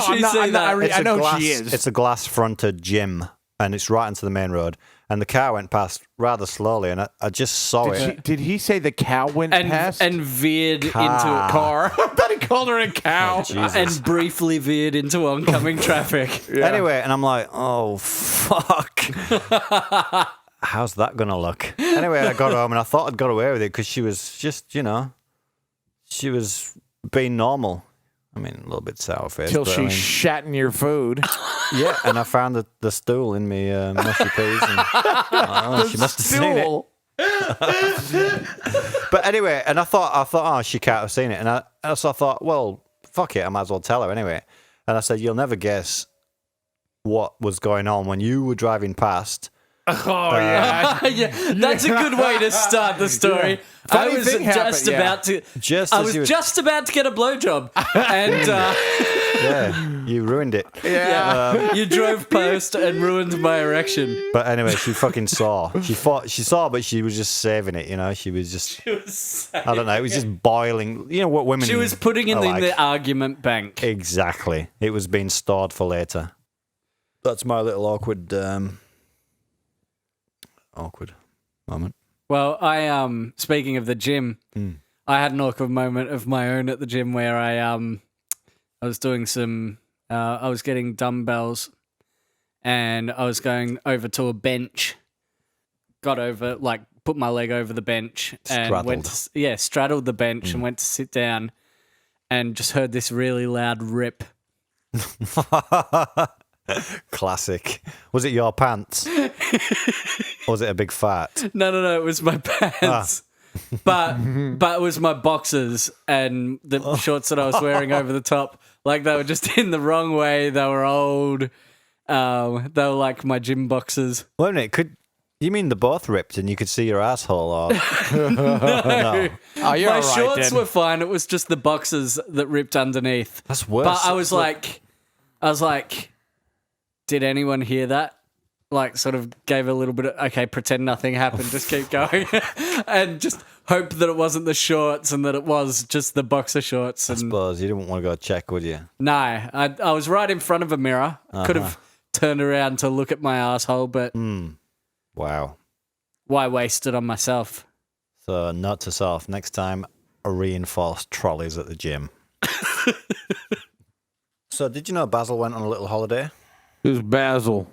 know glass, she is. It's a glass-fronted gym, and it's right onto the main road. And the car went past rather slowly, and I just saw it. Did he say the cow went past? And veered into a car. I thought he called her a cow. Oh, and briefly veered into oncoming traffic. Yeah. Anyway, and I'm like, oh, fuck. How's that going to look? Anyway, I got home, and I thought I'd got away with it because she was just, she was being normal. I mean, a little bit sour-faced. Till she shat in your food. Yeah, and I found the stool in me mushy peas. And, she must have seen it. But anyway, and I thought, oh, she can't have seen it. And so I thought, well, fuck it, I might as well tell her anyway. And I said, you'll never guess what was going on when you were driving past. Oh, yeah. That's a good way to start the story. I was just about to get a blowjob, and yeah, you ruined it. Yeah, you drove past and ruined my erection. But anyway, she fucking saw. She saw, but she was just saving it. She was just. I don't know. It was just boiling. You know what women. She was putting it in like. the argument bank. Exactly. It was being stored for later. That's my little awkward moment. Well, speaking of the gym, I had an awkward moment of my own at the gym where I was doing some, I was getting dumbbells and I was going over to a bench, got over, like put my leg over the bench and straddled the bench and went to sit down and just heard this really loud rip. Classic. Was it your pants? Or was it a big fart? No, it was my pants. But it was my boxers and the shorts that I was wearing over the top. Like they were just in the wrong way. They were old. They were like my gym boxers. Wait a minute, you mean the both ripped and you could see your asshole? Or... No. Oh, you're my all right, shorts then. were fine. It was just the boxers that ripped underneath. That's worse. But I was like, did anyone hear that? Like, sort of gave a little bit of, okay, pretend nothing happened, just keep going. And just hope that it wasn't the shorts and that it was just the boxer shorts. I suppose you didn't want to go check, would you? No, I was right in front of a mirror. Could have turned around to look at my asshole, but Wow. why waste it on myself? So, note to self, next time, reinforced trolleys at the gym. So, did you know Basil went on a little holiday? Who's Basil?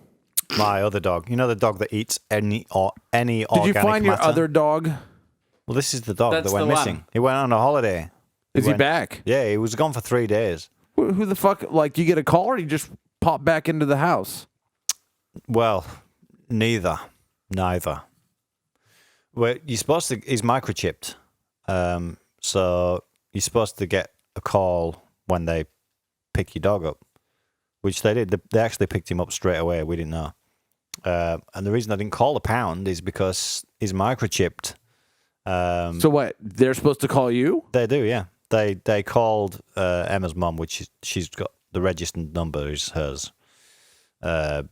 My other dog. You know the dog that eats any organic Did you find your matter? other dog? Well, this is the dog That's that went the missing. one. He went on a holiday. Is he back? Yeah, he was gone for 3 days. Who the fuck? Like, you get a call or you just pop back into the house? Well, neither. Well, you're supposed to. He's microchipped, so you're supposed to get a call when they pick your dog up, which they did. They actually picked him up straight away. We didn't know. And the reason I didn't call the pound is because he's microchipped, So what? They're supposed to call you? They do, yeah. They called Emma's mum, which she's got the registered number is hers,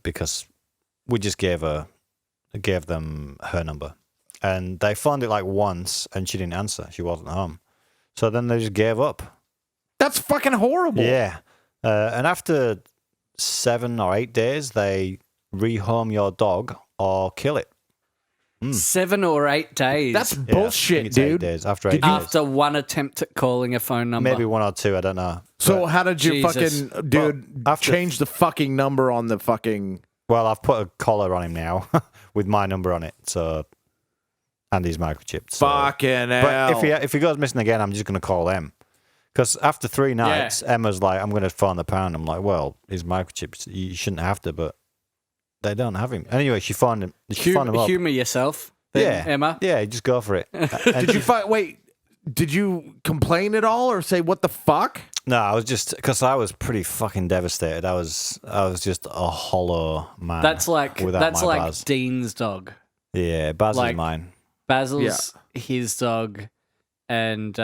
because we just gave them her number, and they phoned it like once, and she didn't answer. She wasn't home, so then they just gave up. That's fucking horrible. Yeah, and after 7 or 8 days, they rehome your dog or kill it. 7 or 8 days. That's Yeah, I think bullshit, it's 8 dude. days. After 8 days. after one attempt at calling a phone number. Maybe 1 or 2, I don't know. So how did you Jesus. fucking dude after- change the fucking number on the fucking? Well, I've put a collar on him now with my number on it, so and he's microchipped. So. Fucking But hell. if he goes missing again, I'm just going to call them. Because after 3 nights, Emma's like, I'm going to phone the pound. I'm like, well, he's microchipped. You shouldn't have to, but they don't have him. Anyway, she phoned him. She phoned him up. Humor yourself, then, Yeah, Emma. Yeah, just go for it. Did you wait? Did you complain at all or say what the fuck? No, I was just because I was pretty fucking devastated. I was just a hollow man. That's like without my Baz. Dean's dog. Yeah, Baz like- is mine. Basil's his dog, and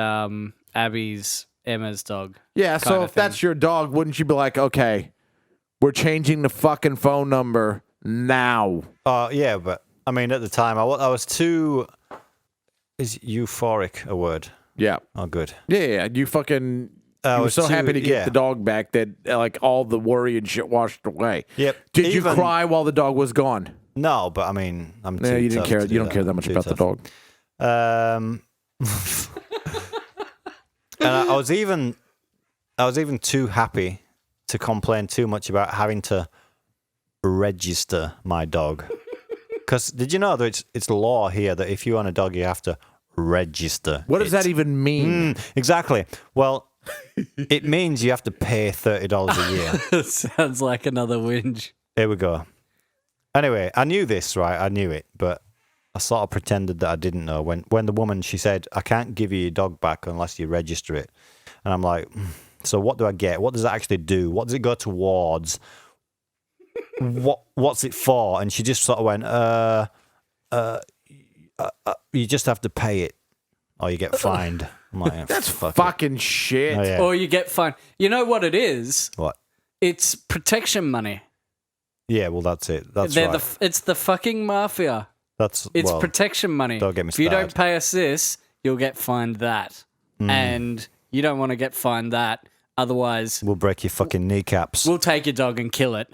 Abby's Emma's dog. Yeah, kind so of if that's your dog, wouldn't you be like, okay, we're changing the fucking phone number now? Yeah, but I mean, at the time, I was too. Is euphoric a word? Yeah. Oh, good. Yeah, you fucking. I You were was so too- happy to get yeah. the dog back that like all the worry and shit washed away. Yep. Did you Even- cry while the dog was gone? No, but I mean, I'm too No, you didn't tough care. to do You don't care that much Too about the tough. dog. And I was even too happy to complain too much about having to register my dog. Because did you know that it's law here that if you own a dog, you have to register. What does that even mean? Exactly. Well, it means you have to pay $30 a year. Sounds like another whinge. Here we go. Anyway, I knew this, right? I knew it, but I sort of pretended that I didn't know. When the woman, she said, I can't give you your dog back unless you register it. And I'm like, so what do I get? What does it actually do? What does it go towards? What's it for? And she just sort of went, you just have to pay it or you get fined. I'm like, That's fuck it. fucking shit. Oh, yeah. Or you get fined. You know what it is? What? It's protection money. Yeah, well, that's it. That's They're right. it's the fucking mafia. That's It's well, protection money. don't get me If you don't started. pay us this, you'll get fined that. And you don't want to get fined that. Otherwise, we'll break your fucking kneecaps. we'll take your dog and kill it.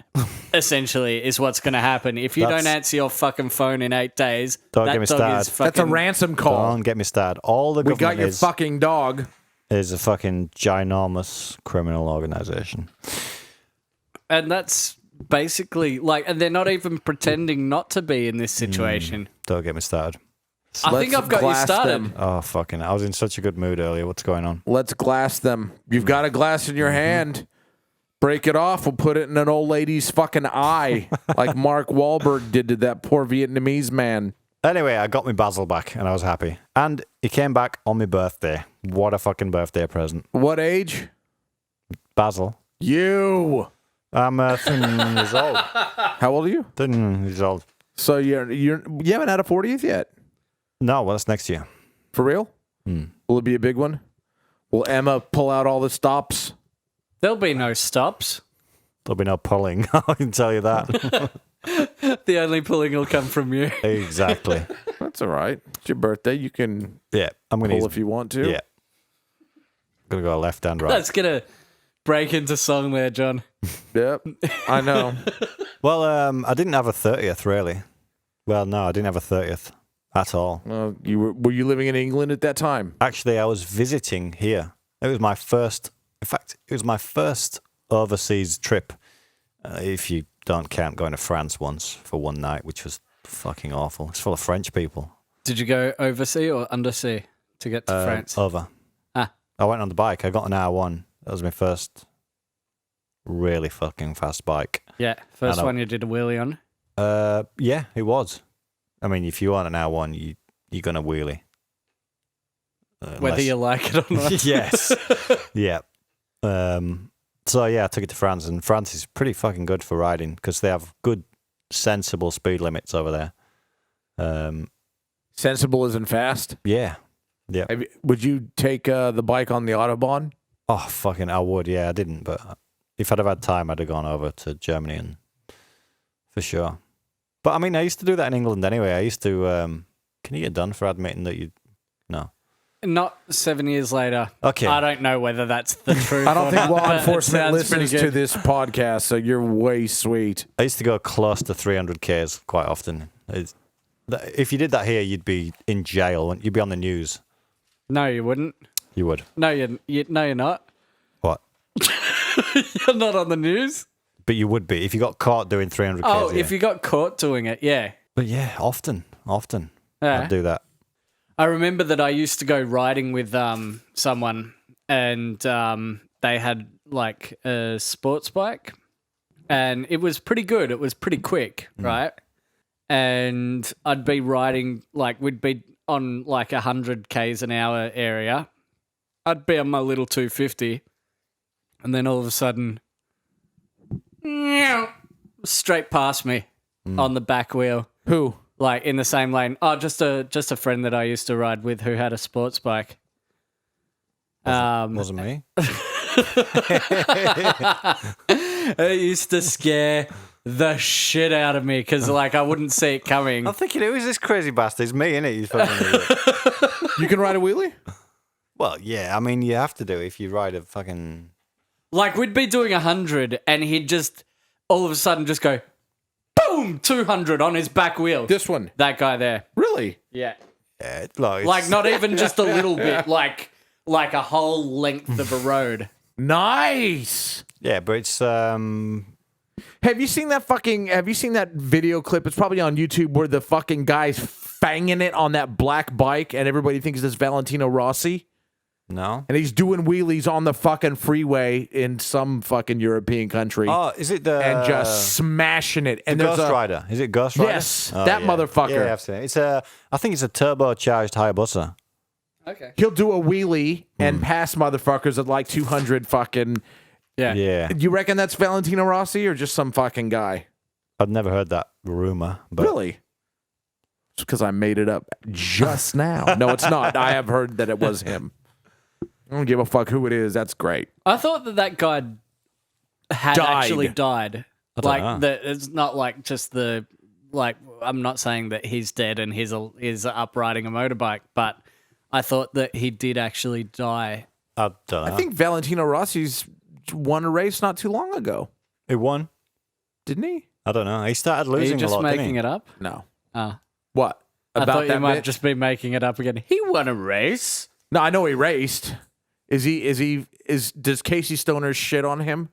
Essentially, is what's going to happen. If you That's- don't answer your fucking phone in 8 days, Don't that get me dog started. is fucking... That's a ransom call. Don't get me started. All the We got government your is, fucking dog. is a fucking ginormous criminal organization. And that's basically like, and they're not even pretending not to be in this situation. Don't get me started. I think Let's I've got you glass started. them. Oh, fucking. I was in such a good mood earlier. What's going on? Let's glass them. You've got a glass in your hand. Break it off. We'll put it in an old lady's fucking eye, like Mark Wahlberg did to that poor Vietnamese man. Anyway, I got my Basil back and I was happy. And he came back on my birthday. What a fucking birthday present. What age? Basil. You. I'm 13 years old. How old are you? 13 years old. So you haven't had a 40th yet? No, well, that's next year. For real? Will it be a big one? Will Emma pull out all the stops? There'll be no stops. There'll be no pulling. I can tell you that. The only pulling will come from you. Exactly. That's all right. It's your birthday. You can Yeah, I'm going to pull use... if you want to. Yeah. Going to go left and right. That's going to break into song there, John. Yep. I know. Well, I didn't have a 30th, really. Well, no, I didn't have a 30th at all. Were you living in England at that time? Actually, I was visiting here. It was my first... In fact, it was my first overseas trip. If you don't count going to France once for one night, which was fucking awful. It's full of French people. Did you go oversea or undersea to get to France? Over. Ah. I went on the bike. I got an R1. That was my first really fucking fast bike. Yeah, first I know. one you did a wheelie on. Yeah, it was. I mean, if you want an R1, you're going to wheelie. Whether you like it or not. Yes. Yeah. So yeah, I took it to France, and France is pretty fucking good for riding because they have good, sensible speed limits over there. Sensible isn't fast. Yeah. Yeah. Would you take the bike on the Autobahn? Oh, fucking, I would. Yeah, I didn't. But if I'd have had time, I'd have gone over to Germany and for sure. But I mean, I used to do that in England anyway. I used to. Can you get done for admitting that you? No. Not 7 years later. Okay. I don't know whether that's the truth. I don't or think not, law but it enforcement sounds pretty listens good. to this podcast, so you're way sweet. I used to go close to 300 Ks quite often. If you did that here, you'd be in jail. You'd be on the news. No, you wouldn't. You would. No, you're not. What? You're not on the news. But you would be if you got caught doing 300 Ks. Oh, if you got caught doing it, yeah. But yeah, often. Yeah. I'd do that. I remember that I used to go riding with someone, and they had like a sports bike, and it was pretty good. It was pretty quick, right? And I'd be riding, like, we'd be on like 100 Ks an hour area. I'd be on my little 250, and then all of a sudden, straight past me on the back wheel. Who? Like in the same lane. Oh, just a friend that I used to ride with who had a sports bike. Wasn't me. It used to scare the shit out of me because like I wouldn't see it coming. I'm thinking, who is this crazy bastard? It's me, innit? He's fucking idiot. You can ride a wheelie? Well, yeah. I mean, you have to do it if you ride a fucking. Like we'd be doing 100 and he'd just all of a sudden just go boom 200 on his back wheel. This one. That guy there. Really? Yeah. Yeah, Like not even just a little bit, like a whole length of a road. Nice. Yeah, but it's Have you seen that video clip? It's probably on YouTube where the fucking guy's fanging it on that black bike and everybody thinks it's Valentino Rossi. no. And he's doing wheelies on the fucking freeway in some fucking European country. Oh, is it the and just smashing it. And there's Ghost Rider? Is it Ghost Rider? Yes, Oh, that yeah. motherfucker. Yeah, I've seen it. I think it's a turbocharged Hayabusa. Okay. He'll do a wheelie and pass motherfuckers at like 200 fucking. Yeah. Yeah, You reckon that's Valentino Rossi or just some fucking guy? I've never heard that rumor. But Really? It's because I made it up just now. No, it's not. I have heard that it was him. I don't give a fuck who it is. That's great. I thought that guy had Died. actually died. don't Like know. that, it's not like just the like. I'm not saying that he's dead and he's up riding a motorbike, but I thought that he did actually die. I don't know. I think Valentino Rossi's won a race not too long ago, he won. didn't he? I don't know. He started Are you losing just a lot. making didn't it up? No. I What? About thought you that might bit? just be making it up again. He won a race. No, I know he raced. Does Casey Stoner shit on him?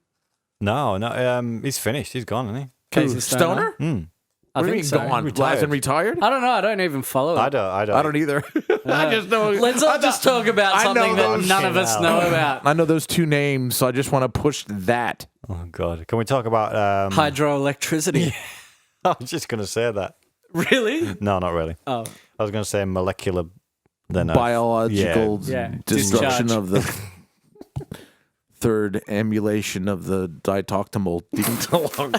he? No. He's finished. He's gone, isn't he? Casey Who, Stoner? What I do you think mean so. gone? Retired. Hasn't retired? I don't know. I don't even follow it. I don't. I don't either. I just know. Let's not just talk about I know something that those none of us shit know out. about. I know those two names, so I just want to push that. Oh God. Can we talk about? Hydroelectricity. I was just going to say that. Really? No, not really. Oh. I was going to say molecular. Then Biological Yeah. destruction Discharge. of the third emulation of the ditoctimal. Ditoctimal.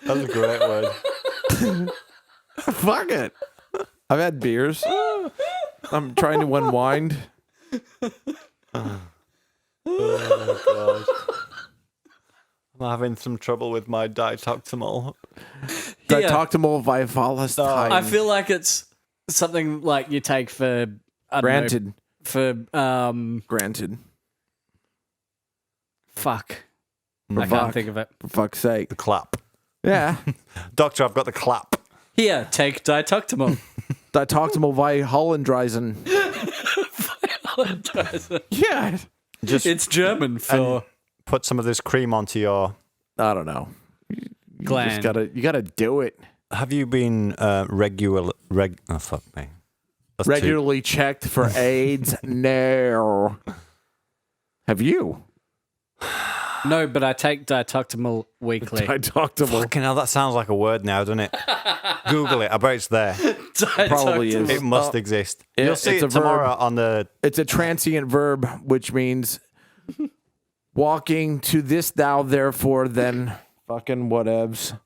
That's a great word. Fuck it. I've had beers. I'm trying to unwind. Oh God. I'm having some trouble with my ditoctimal. Ditoctimal vivalistine. I feel like it's something like you take for I don't Granted. know, for Granted. fuck. For I can't fuck. think of it. For fuck's sake. The clap. Yeah. Doctor, I've got the clap. Here, take ditoctimal. Ditoctimal viholendreisen. Yeah. Just It's German for put some of this cream onto your. I don't know. You gland. just gotta do it. Have you been Oh fuck me. That's two. Regularly checked for AIDS? No. Have you? No, but I take ditoctimal weekly. Ditoctimal. Fucking hell, that sounds like a word now, doesn't it? Google it. I bet it's there. Probably is. It must exist. Yeah, You'll see it's it a verb. tomorrow on the. It's a transient verb, which means walking to this thou, therefore, then Fucking whatevs.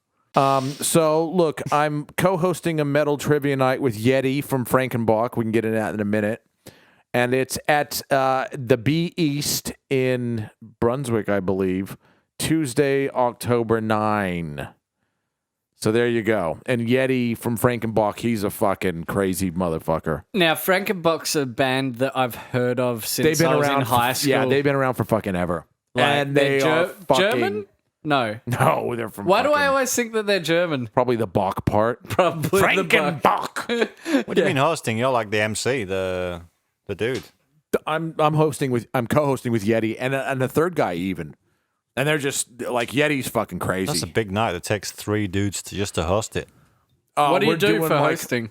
So look, I'm co-hosting a metal trivia night with Yeti from Frankenbach. We can get into that in a minute. And it's at the B East in Brunswick, I believe, Tuesday, October 9. So there you go. And Yeti from Frankenbach, he's a fucking crazy motherfucker. Now, Frankenbach's a band that I've heard of since They've been I was around in high school. Yeah, they've been around for fucking ever. Like, and they they're are fucking German? No. No, they're from. Why do I fucking- always think that they're German? Probably the Bach part. Probably the Bach. Frankenbach. What do you mean hosting? You're like the MC, the dude. I'm co-hosting with Yeti and a third guy even, and they're just like Yeti's fucking crazy. That's a big night. It takes 3 dudes to host it. What do you we're do doing, for like- hosting?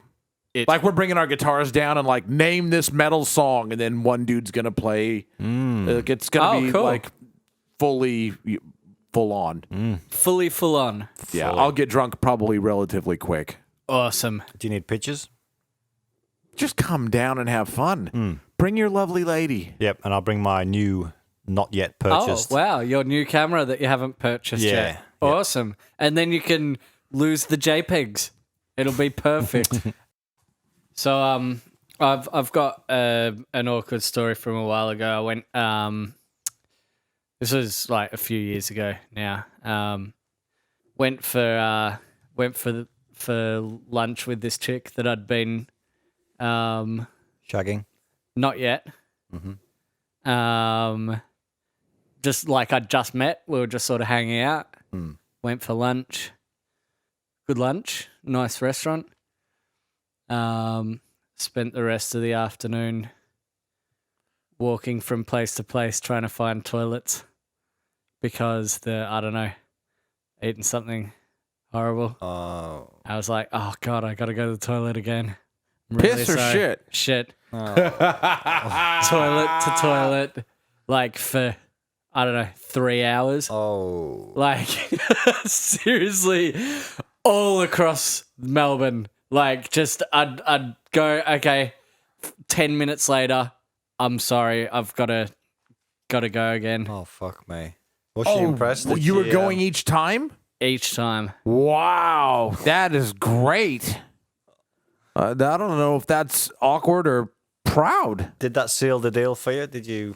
Like we're bringing our guitars down and like name this metal song, and then one dude's gonna play. It's gonna be cool. like fully full on. Fully full on. Yeah, I'll get drunk probably relatively quick. Awesome. Do you need pictures? Just come down and have fun. Bring your lovely lady. Yep, and I'll bring my new, not yet purchased. Oh, wow. Your new camera that you haven't purchased Yeah, yet. yeah. Awesome. And then you can lose the JPEGs. It'll be perfect. So I've got an awkward story from a while ago. I went this was like a few years ago now. Went for lunch with this chick that I'd been Shagging. not yet. Just like I'd just met. We were just sort of hanging out. Went for lunch. Good lunch. Nice restaurant. Spent the rest of the afternoon walking from place to place trying to find toilets because eating something horrible. Oh. I was like, oh God, I got to go to the toilet again. I'm Piss or sorry. shit? Shit. Toilet to toilet, like for, 3 hours. Oh. Like, seriously, all across Melbourne. Like, just, I'd go, okay, 10 minutes later, I'm sorry, I've got to go again. Oh, fuck me. Was she impressed? Well, that you were she, going each time? Each time. Wow, that is great. I don't know if that's awkward or proud. Did that seal the deal for you? Did you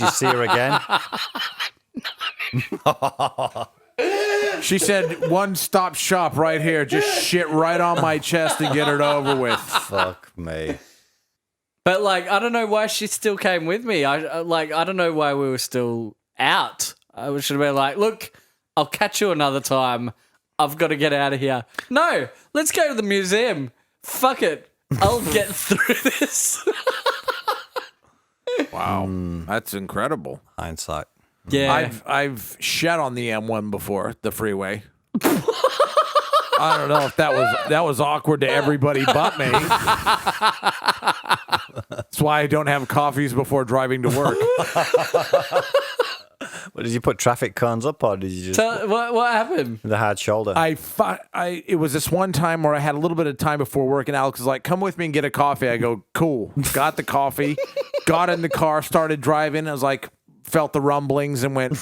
see her again? She said, one stop shop right here. Just shit right on my chest and get it over with. Fuck me. But, like, I don't know why she still came with me. I don't know why we were still out. I should have been like, look, I'll catch you another time. I've got to get out of here. No, let's go to the museum. Fuck it. I'll get through this. Wow, that's incredible. Hindsight. Yeah. I've shat on the M1 before, the freeway. I don't know if that was awkward to everybody but me. That's why I don't have coffees before driving to work. What, did you put traffic cones up or did you just What happened? the hard shoulder? It was this one time where I had a little bit of time before work, and Alex was like, "Come with me and get a coffee." I go, "Cool." Got the coffee, got in the car, started driving. I was like, felt the rumblings, and went,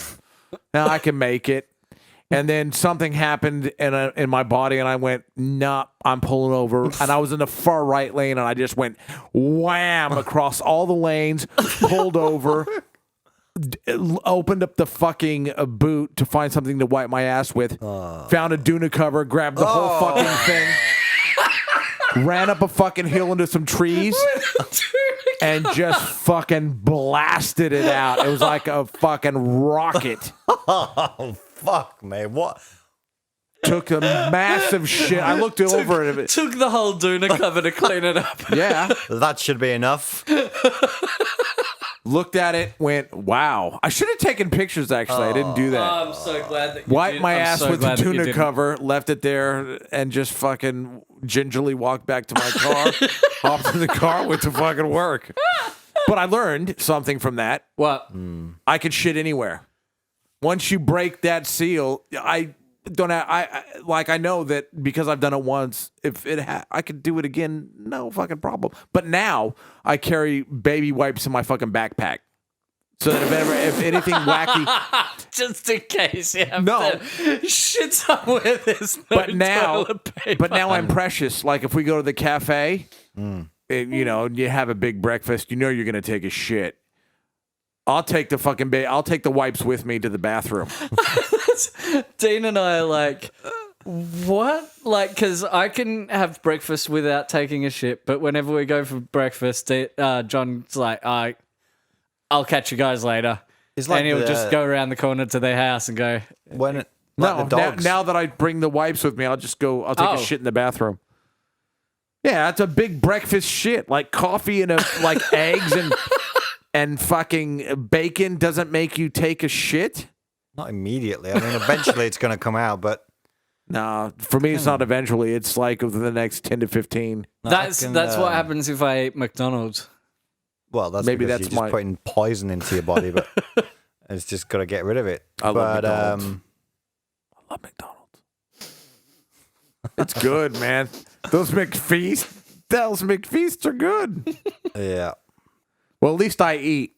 "No, I can make it." And then something happened in my body, and I went, "Nah, I'm pulling over." And I was in the far right lane, and I just went wham across all the lanes, pulled over. Opened up the fucking boot to find something to wipe my ass with. Found a Duna cover, grabbed the whole fucking thing, ran up a fucking hill into some trees, and just fucking blasted it out. It was like a fucking rocket. Oh, fuck me. What? Took a massive shit. I looked over at it. Took the whole Duna cover to clean it up. Yeah. That should be enough. Looked at it, went, wow. I should have taken pictures, actually. I didn't do that. I'm so glad that you Wiped did. my I'm ass so with the glad that you tuna didn't. cover, left it there, and just fucking gingerly walked back to my car, hopped in the car, went to fucking work. But I learned something from that. What? I could shit anywhere. Once you break that seal, I don't have, I know that because I've done it once, if I could do it again, no fucking problem. But now I carry baby wipes in my fucking backpack. So that if anything wacky, Just in case you have No. to shit somewhere there's no but now, toilet paper. but now I'm precious. Like if we go to the cafe, and, you have a big breakfast, you're gonna take a shit. I'll take the I'll take the wipes with me to the bathroom. Dean and I are like, what? Like, because I can have breakfast without taking a shit, but whenever we go for breakfast, John's like, I'll catch you guys later. It's like and he'll the- just go around the corner to their house and go, When No, the dogs. now that I bring the wipes with me, I'll just go. I'll take a shit in the bathroom. Yeah, that's a big breakfast shit. Like coffee and like eggs and fucking bacon doesn't make you take a shit. Not immediately. I mean, eventually it's going to come out, but No, for me it's not eventually. It's like within the next 10 to 15. that's what happens if I eat McDonald's. Well, that's Maybe because that's you're just putting poison into your body, but it's just got to get rid of it. I love McDonald's. I love McDonald's. It's good, man. Those McFeasts are good. Yeah. Well, at least I eat.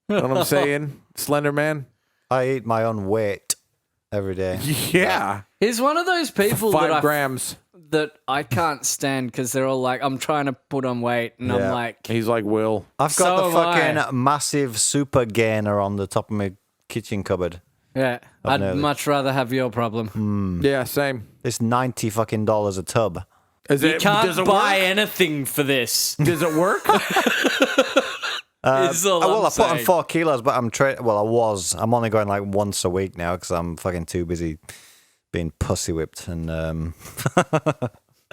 Know what I'm saying? Slender Man? I eat my own weight every day. Yeah. He's one of those people 5 grams. that I can't stand because they're all like, I'm trying to put on weight. And I'm Yeah. like, He's like Will. I've got So the am I. fucking massive super gainer on the top of my kitchen cupboard. yeah, I'd nearly. much rather have your problem. Yeah, same. It's $90 fucking a tub. Is You it, can't does it buy work? anything for this. Does it work? Is all I'm I put on saying. 4 kilos, but I'm only going like once a week now because I'm fucking too busy being pussy whipped. And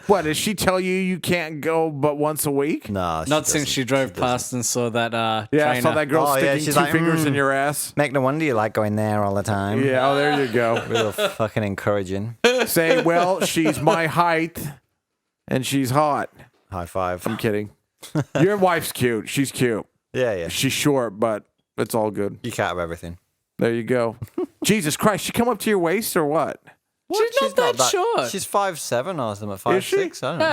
What, does she tell you can't go but once a week? nah, Not since she drove past and saw that Yeah, I trainer. saw that girl Oh, yeah, sticking she's 2 like, fingers in your ass. Make no wonder you like going there all the time. Yeah, oh, there you go. Real fucking encouraging. Say, well, she's my height and she's hot. High five. I'm kidding. Your wife's cute. She's cute. Yeah. She's short, but it's all good. You can't have everything. There you go. Jesus Christ, she come up to your waist or what? She's not that short. She's 5'7" or something. Is she? 5'6". I don't know.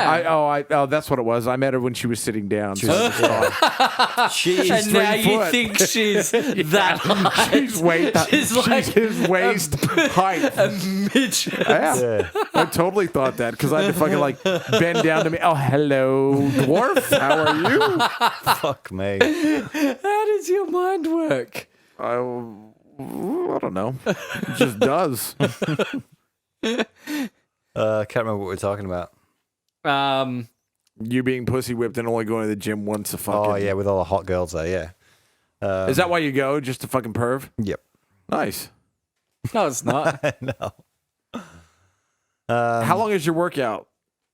Yeah. Oh, that's what it was. I met her when she was sitting down. So I just thought, She's and now 3 you foot. think she's that height. she's like his waist height. a midget. Yeah. I totally thought that because I had to fucking like bend down to me. Oh, hello, dwarf. How are you? Fuck me. How does your mind work? I don't know. It just does. Can't remember what we were talking about. You being pussy whipped and only going to the gym once a fucking. Oh yeah, with all the hot girls there. Yeah. Is that why you go? Just to fucking perv? Yep. Nice. No, it's not. No. How long is your workout?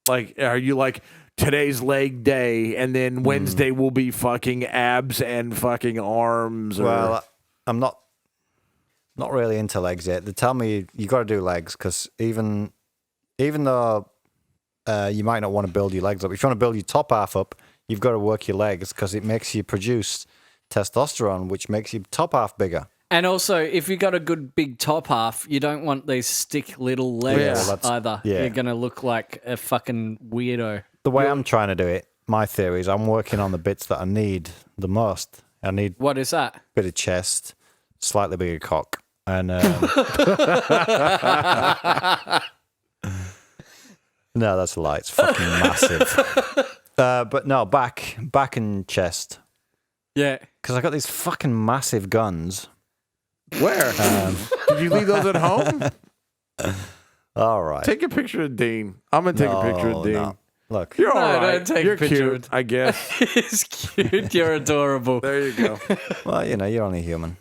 Like, are you like today's leg day, and then Wednesday will be fucking abs and fucking arms? Or... Well, I'm not really into legs yet. They tell me you got to do legs because even though you might not want to build your legs up, if you want to build your top half up, you've got to work your legs because it makes you produce testosterone, which makes your top half bigger. And also, if you got a good big top half, you don't want these stick little legs Yeah, well, that's- either. yeah. You're going to look like a fucking weirdo. The way I'm trying to do it, my theory is I'm working on the bits that I need the most. I need a What is that? bit of chest, slightly bigger cock, and no, that's a lie. It's fucking massive. But no, back and chest, Yeah. because I got these fucking massive guns. Where? Did you leave those at home? All right. Take a picture of Dean. I'm gonna take a picture of Dean. No. Look, You're all No, right. don't take You're a picture cute, of- I guess. He's cute. You're adorable. There you go. well, you're only human.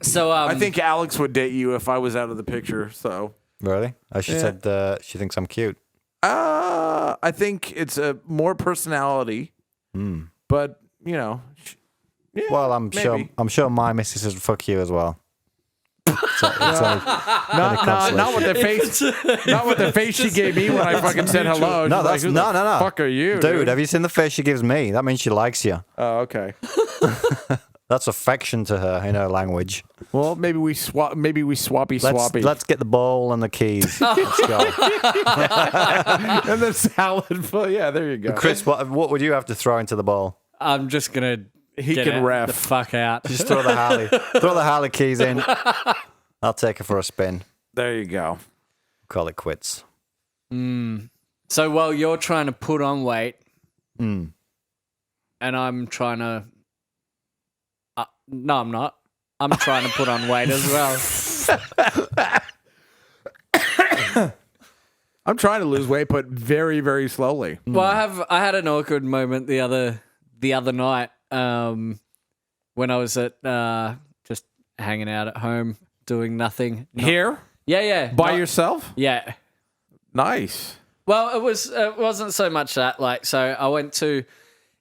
So, I think Alex would date you if I was out of the picture. So, Really? She Yeah. said she thinks I'm cute. I think it's a more personality, but yeah, Well, I'm maybe. sure my missus would fuck you as well. Not with the face. Not with the face she gave me when I fucking said hello. No, She's that's like, who no. the fuck are you, dude? Have you seen the face she gives me? That means she likes you. Oh, okay. That's affection to her in her language. Well, maybe we swap. Maybe we swappy. Let's get the bowl and the keys. Let's go. and the salad. Yeah, there you go. Chris, what would you have to throw into the bowl? I'm just going to He Get can the ref. fuck out. Just throw the Harley keys in. I'll take her for a spin. There you go. Call it quits. So while you're trying to put on weight, and I'm trying to... no, I'm not. I'm trying to put on weight as well. I'm trying to lose weight, but very, very slowly. Well, I had an awkward moment the other night when I was at just hanging out at home doing nothing. Here? Yeah. By yourself? Yeah. Nice. Well, it wasn't so much that. Like, so I went to,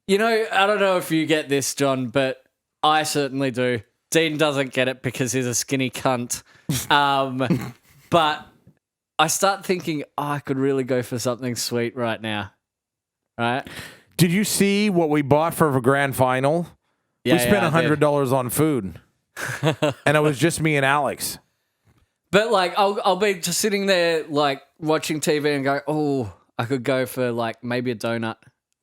I don't know if you get this, John, but I certainly do. Dean doesn't get it because he's a skinny cunt. But I start thinking, I could really go for something sweet right now. Right? Did you see what we bought for the grand final? Yeah, we spent I did. $100 on food. And it was just me and Alex. But like, I'll be just sitting there like watching TV and go, oh, I could go for like maybe a donut.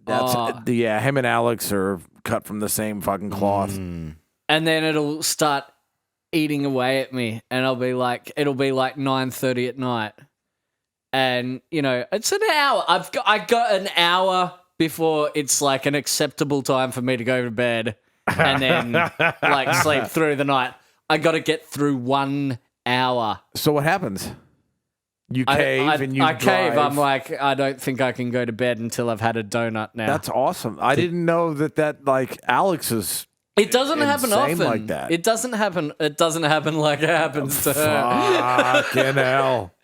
Yeah, him and Alex are cut from the same fucking cloth. And then it'll start eating away at me, and it'll be like 9:30 at night, and it's an hour. I got an hour before it's like an acceptable time for me to go to bed, and then like sleep through the night. I got to get through 1 hour. So what happens? You cave and you I cave. drive. I'm like, I don't think I can go to bed until I've had a donut now. That's awesome. I didn't know that like Alex is. It doesn't happen insane often. like that. It doesn't happen. It doesn't happen like it happens to her. Fucking hell.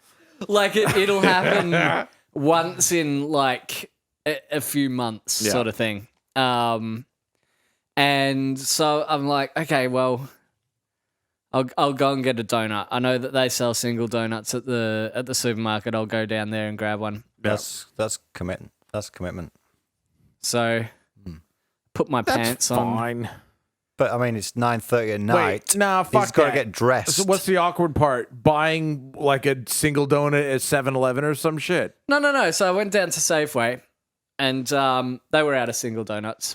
Like it'll happen once in like a few months, sort of thing. And so I'm like, okay, well, I'll go and get a donut. I know that they sell single donuts at the supermarket. I'll go down there and grab one. That's commitment. That's commitment. So put my pants on. Fine. But I mean, it's 9:30 at night. Wait, nah, fuck He's got to that. get dressed. So what's the awkward part? Buying like a single donut at 7-Eleven or some shit? No. So I went down to Safeway, and they were out of single donuts.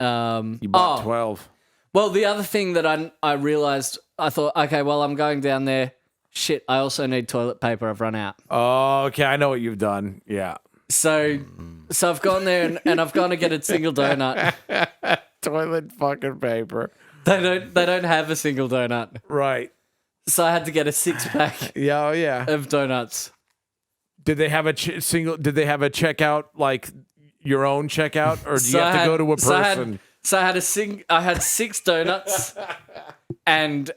You bought 12. Well, the other thing that I realized, I thought, okay, well, I'm going down there. Shit, I also need toilet paper. I've run out. Oh, okay. I know what you've done. Yeah. So I've gone there and I've gone to get a single donut. Toilet fucking paper. They don't have a single donut. Right. So I had to get a 6-pack Yeah. Oh, yeah. of donuts. Did they have a Did they have a checkout like your own checkout, or do you So have to go to a so person? I had 6 donuts and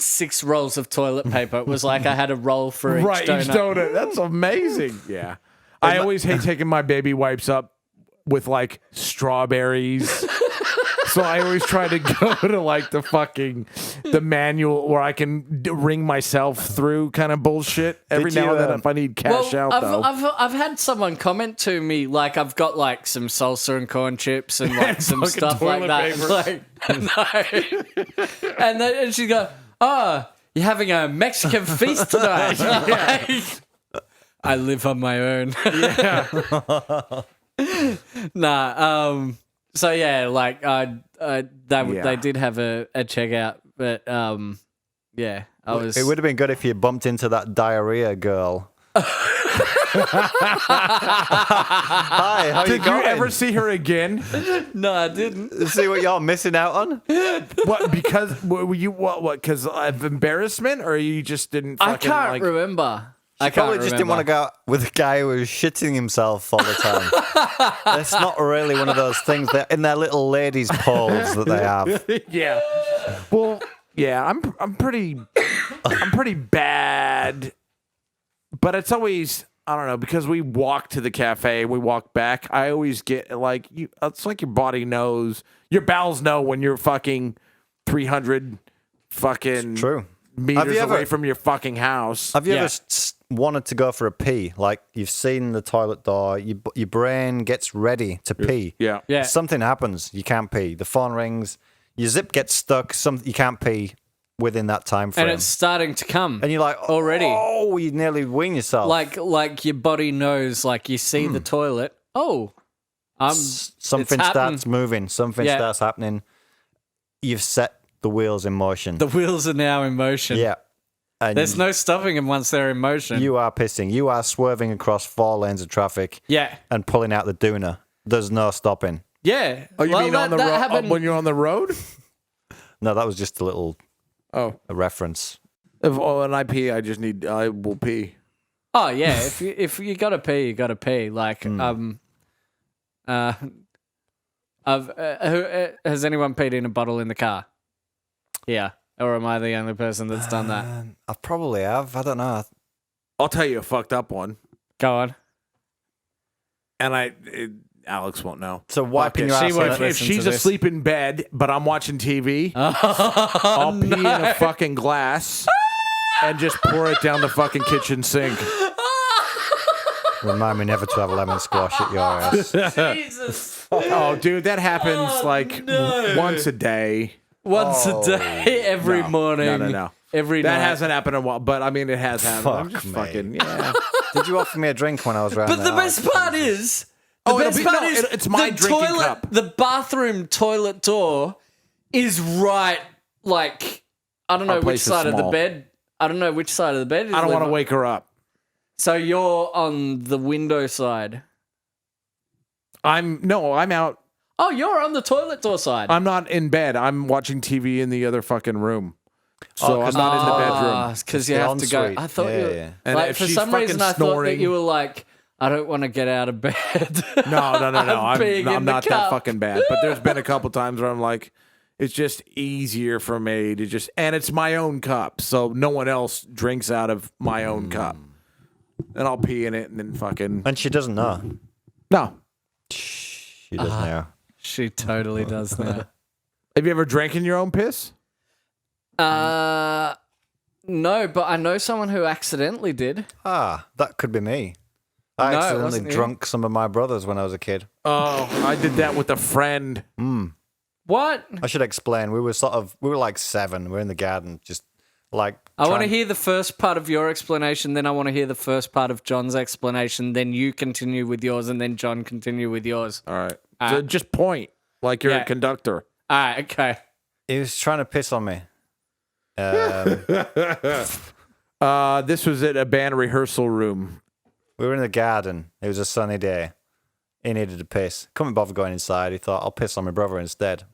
6 rolls of toilet paper. It was like I had a roll for each Right, donut. each donut. That's amazing. Yeah. I always hate taking my baby wipes up with like strawberries. So I always try to go to like the manual where I can ring myself through kind of bullshit every Did now you, and then if I need cash out though. I've had someone comment to me like I've got like some salsa and corn chips and like some fucking stuff like toilet that. paper. Like, no. And she go, "Oh, you're having a Mexican feast tonight." Like, I live on my own. Yeah. Nah. So yeah, like they did have a checkout, but yeah, I was. It would have been good if you bumped into that diarrhea girl. Hi, how Did you going? you ever see her again? No, I didn't. See what y'all missing out on? What? Because were you what? Because of embarrassment, or you just didn't? I Fucking, can't like, remember. I can't Probably just didn't want to go out with a guy who was shitting himself all the time. It's not really one of those things that in their little ladies' poles that they have. Yeah. Well, yeah, I'm pretty bad. But it's always, I don't know, because we walk to the cafe, we walk back, I always get like it's like your body knows, your bowels know when you're fucking 300 fucking True. meters away from your fucking house. Have you Yeah. ever wanted to go for a pee? Like you've seen the toilet door, your brain gets ready to pee. Yeah. Yeah. Something happens, you can't pee. The phone rings, your zip gets stuck, you can't pee within that time frame. And it's starting to come. And you're like, already. Oh, you nearly wean yourself. Like your body knows, like you see the toilet. Oh, something it's starts moving, something starts happening. You've set the wheels in motion. The wheels are now in motion. Yeah. And There's no stopping them once they're in motion. you are pissing. You are swerving across 4 lanes of traffic. Yeah. And pulling out the doona. There's no stopping. Yeah. Oh, you mean on the road when you're on the road? No, that was just a little a reference. If when I pee, I will pee. Oh yeah, if you gotta pee, you gotta pee. Like has anyone peed in a bottle in the car? Yeah, or am I the only person that's done that? I probably have. I don't know. I'll tell you a fucked up one. Go on. And Alex won't know. So wiping your ass. If she's asleep in bed, but I'm watching TV, I'll pee in a fucking glass and just pour it down the fucking kitchen sink. Remind me never to have lemon squash at your ass. Jesus. Oh, dude, that happens once a day. Once a day, every morning. No. Every night. That hasn't happened in a while, but I mean, it has happened. I'm just Fuck, fucking, yeah. Did you offer me a drink when I was around But there? the best part is... it's my the drinking toilet, cup. The bathroom toilet door is right, like, I don't know which side of the bed. I don't know which side of the bed. I don't want to wake her up. So you're on the window side. I'm out. Oh, you're on the toilet door side. I'm not in bed. I'm watching TV in the other fucking room. So I'm not in the bedroom. Because you have to go. ensuite. I thought you were, Yeah. And like, if for she's some reason I thought that snoring- you were like, I don't want to get out of bed. No. peeing in I'm the not cup. that fucking bad. But there's been a couple times where I'm like, it's just easier for me to just, and it's my own cup, so no one else drinks out of my own cup. And I'll pee in it and then fucking. And she doesn't know. No. She does now. She totally does now. Have you ever drank in your own piss? No, but I know someone who accidentally did. Ah, that could be me. I No, it accidentally wasn't you. drunk some of my brothers when I was a kid. Oh, I did that with a friend. What? I should explain. We were like 7. We were in the garden, just like. I want to hear the first part of your explanation, then I want to hear the first part of John's explanation, then you continue with yours, and then John continue with yours. All right. So just point like you're a conductor. All right, okay. He was trying to piss on me. This was at a band rehearsal room. We were in the garden. It was a sunny day. He needed to piss. Couldn't bother going inside. He thought, I'll piss on my brother instead.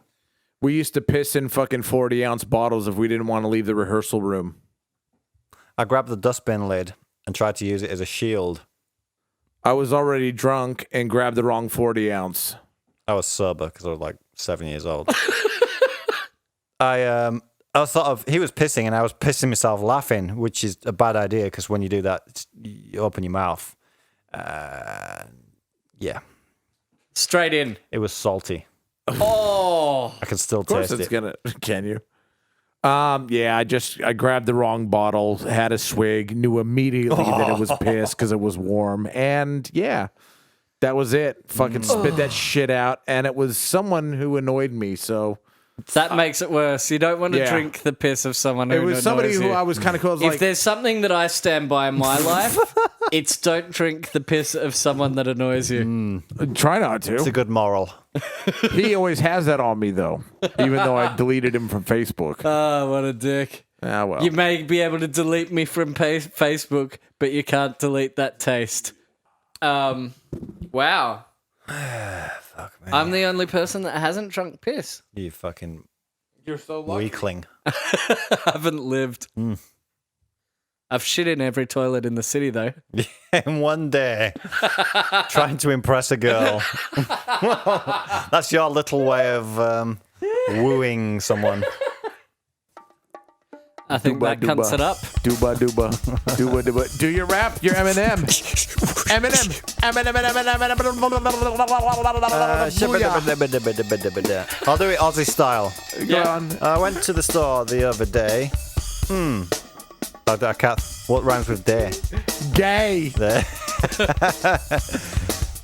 We used to piss in fucking 40-ounce bottles if we didn't want to leave the rehearsal room. I grabbed the dustbin lid and tried to use it as a shield. I was already drunk and grabbed the wrong 40-ounce. I was sober because I was like 7 years old. I thought of, he was pissing and I was pissing myself laughing, which is a bad idea because when you do that, you open your mouth. Yeah. Straight in. It was salty. Oh. I can still Of course taste it's it. gonna. Can you? Yeah. I grabbed the wrong bottle, had a swig, knew immediately that it was piss because it was warm, and yeah, that was it. Fucking spit that shit out, and it was someone who annoyed me. So That makes it worse. You don't want to drink the piss of someone who it was somebody annoys who you. I was kind of close. If Like, there's something that I stand by in my life, it's don't drink the piss of someone that annoys you. try not It's a to. good moral. He always has that on me though, even though I deleted him from Facebook. Oh, what a dick. Ah, well. You may be able to delete me from Facebook, but you can't delete that taste. Wow. Fuck, man. I'm the only person that hasn't drunk piss. You fucking You're so lucky. weakling. I haven't lived. I've shit in every toilet in the city, though. In one day, trying to impress a girl. That's your little way of wooing someone. I think that cunts it up. Dooba dooba. Dooba dooba. Do your rap. Your Eminem. Eminem. I'll do it Aussie style. Go on. I went to the store the other day. I can't. What rhymes with day? Gay. There.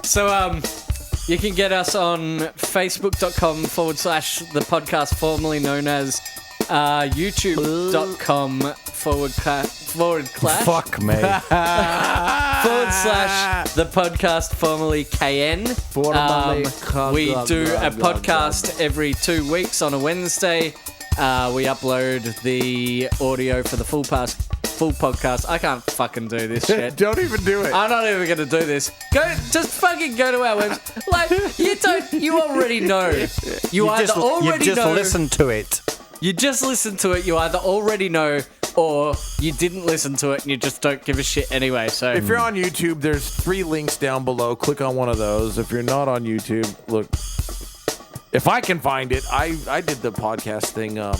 So, you can get us on facebook.com/the podcast formerly known as youtube.com/. Fuck me. / the podcast formerly KN. We do a podcast every 2 weeks on a Wednesday. We upload the audio for the full podcast. I can't fucking do this shit. Don't even do it. I'm not even gonna do this. Just fucking go to our website. Like you already know. You just listened to it. You just listened to it. You either already know or you didn't listen to it and you just don't give a shit anyway. So if you're on YouTube, there's 3 links down below. Click on one of those. If you're not on YouTube, look. If I can find it, I did the podcast thing not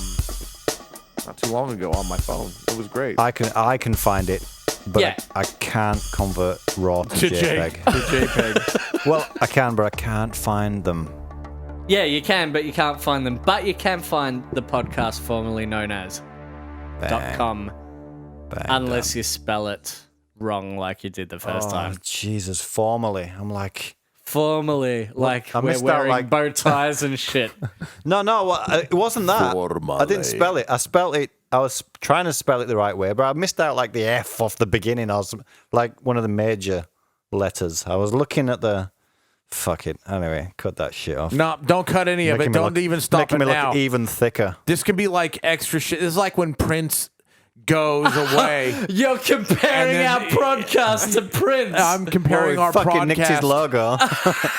too long ago on my phone. It was great. I can find it, but I can't convert RAW to JPEG. To JPEG. Well, I can, but I can't find them. yeah, you can, but you can't find them. But you can find the podcast formerly known as .com, unless you spell it wrong like you did the first time. Jesus, formally. I'm like... Formally, like I we're missed out, wearing like- bow ties and shit. No, it wasn't that. Formally. I didn't spell it. I spelled it. I was trying to spell it the right way, but I missed out like the F off the beginning. I was like one of the major letters. I was looking at the... Fuck it. Anyway, cut that shit off. No, don't cut any of it. Don't even stop it Making me now. look even thicker. This can be like extra shit. This is like when Prince goes away. You're comparing And our then- podcast to Prince. I'm comparing our Fucking nicked his podcast. logo.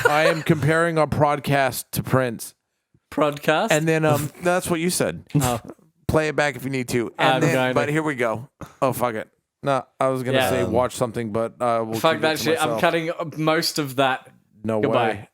I am comparing our podcast to Prince. Podcast? And then that's what you said. Oh. Play it back if you need to. I'm And then, going but to. here we go. Oh, fuck it. No, I was gonna Yeah. say watch something, but we'll Fuck keep it that to shit. I'm myself. cutting most of that. No Goodbye. way.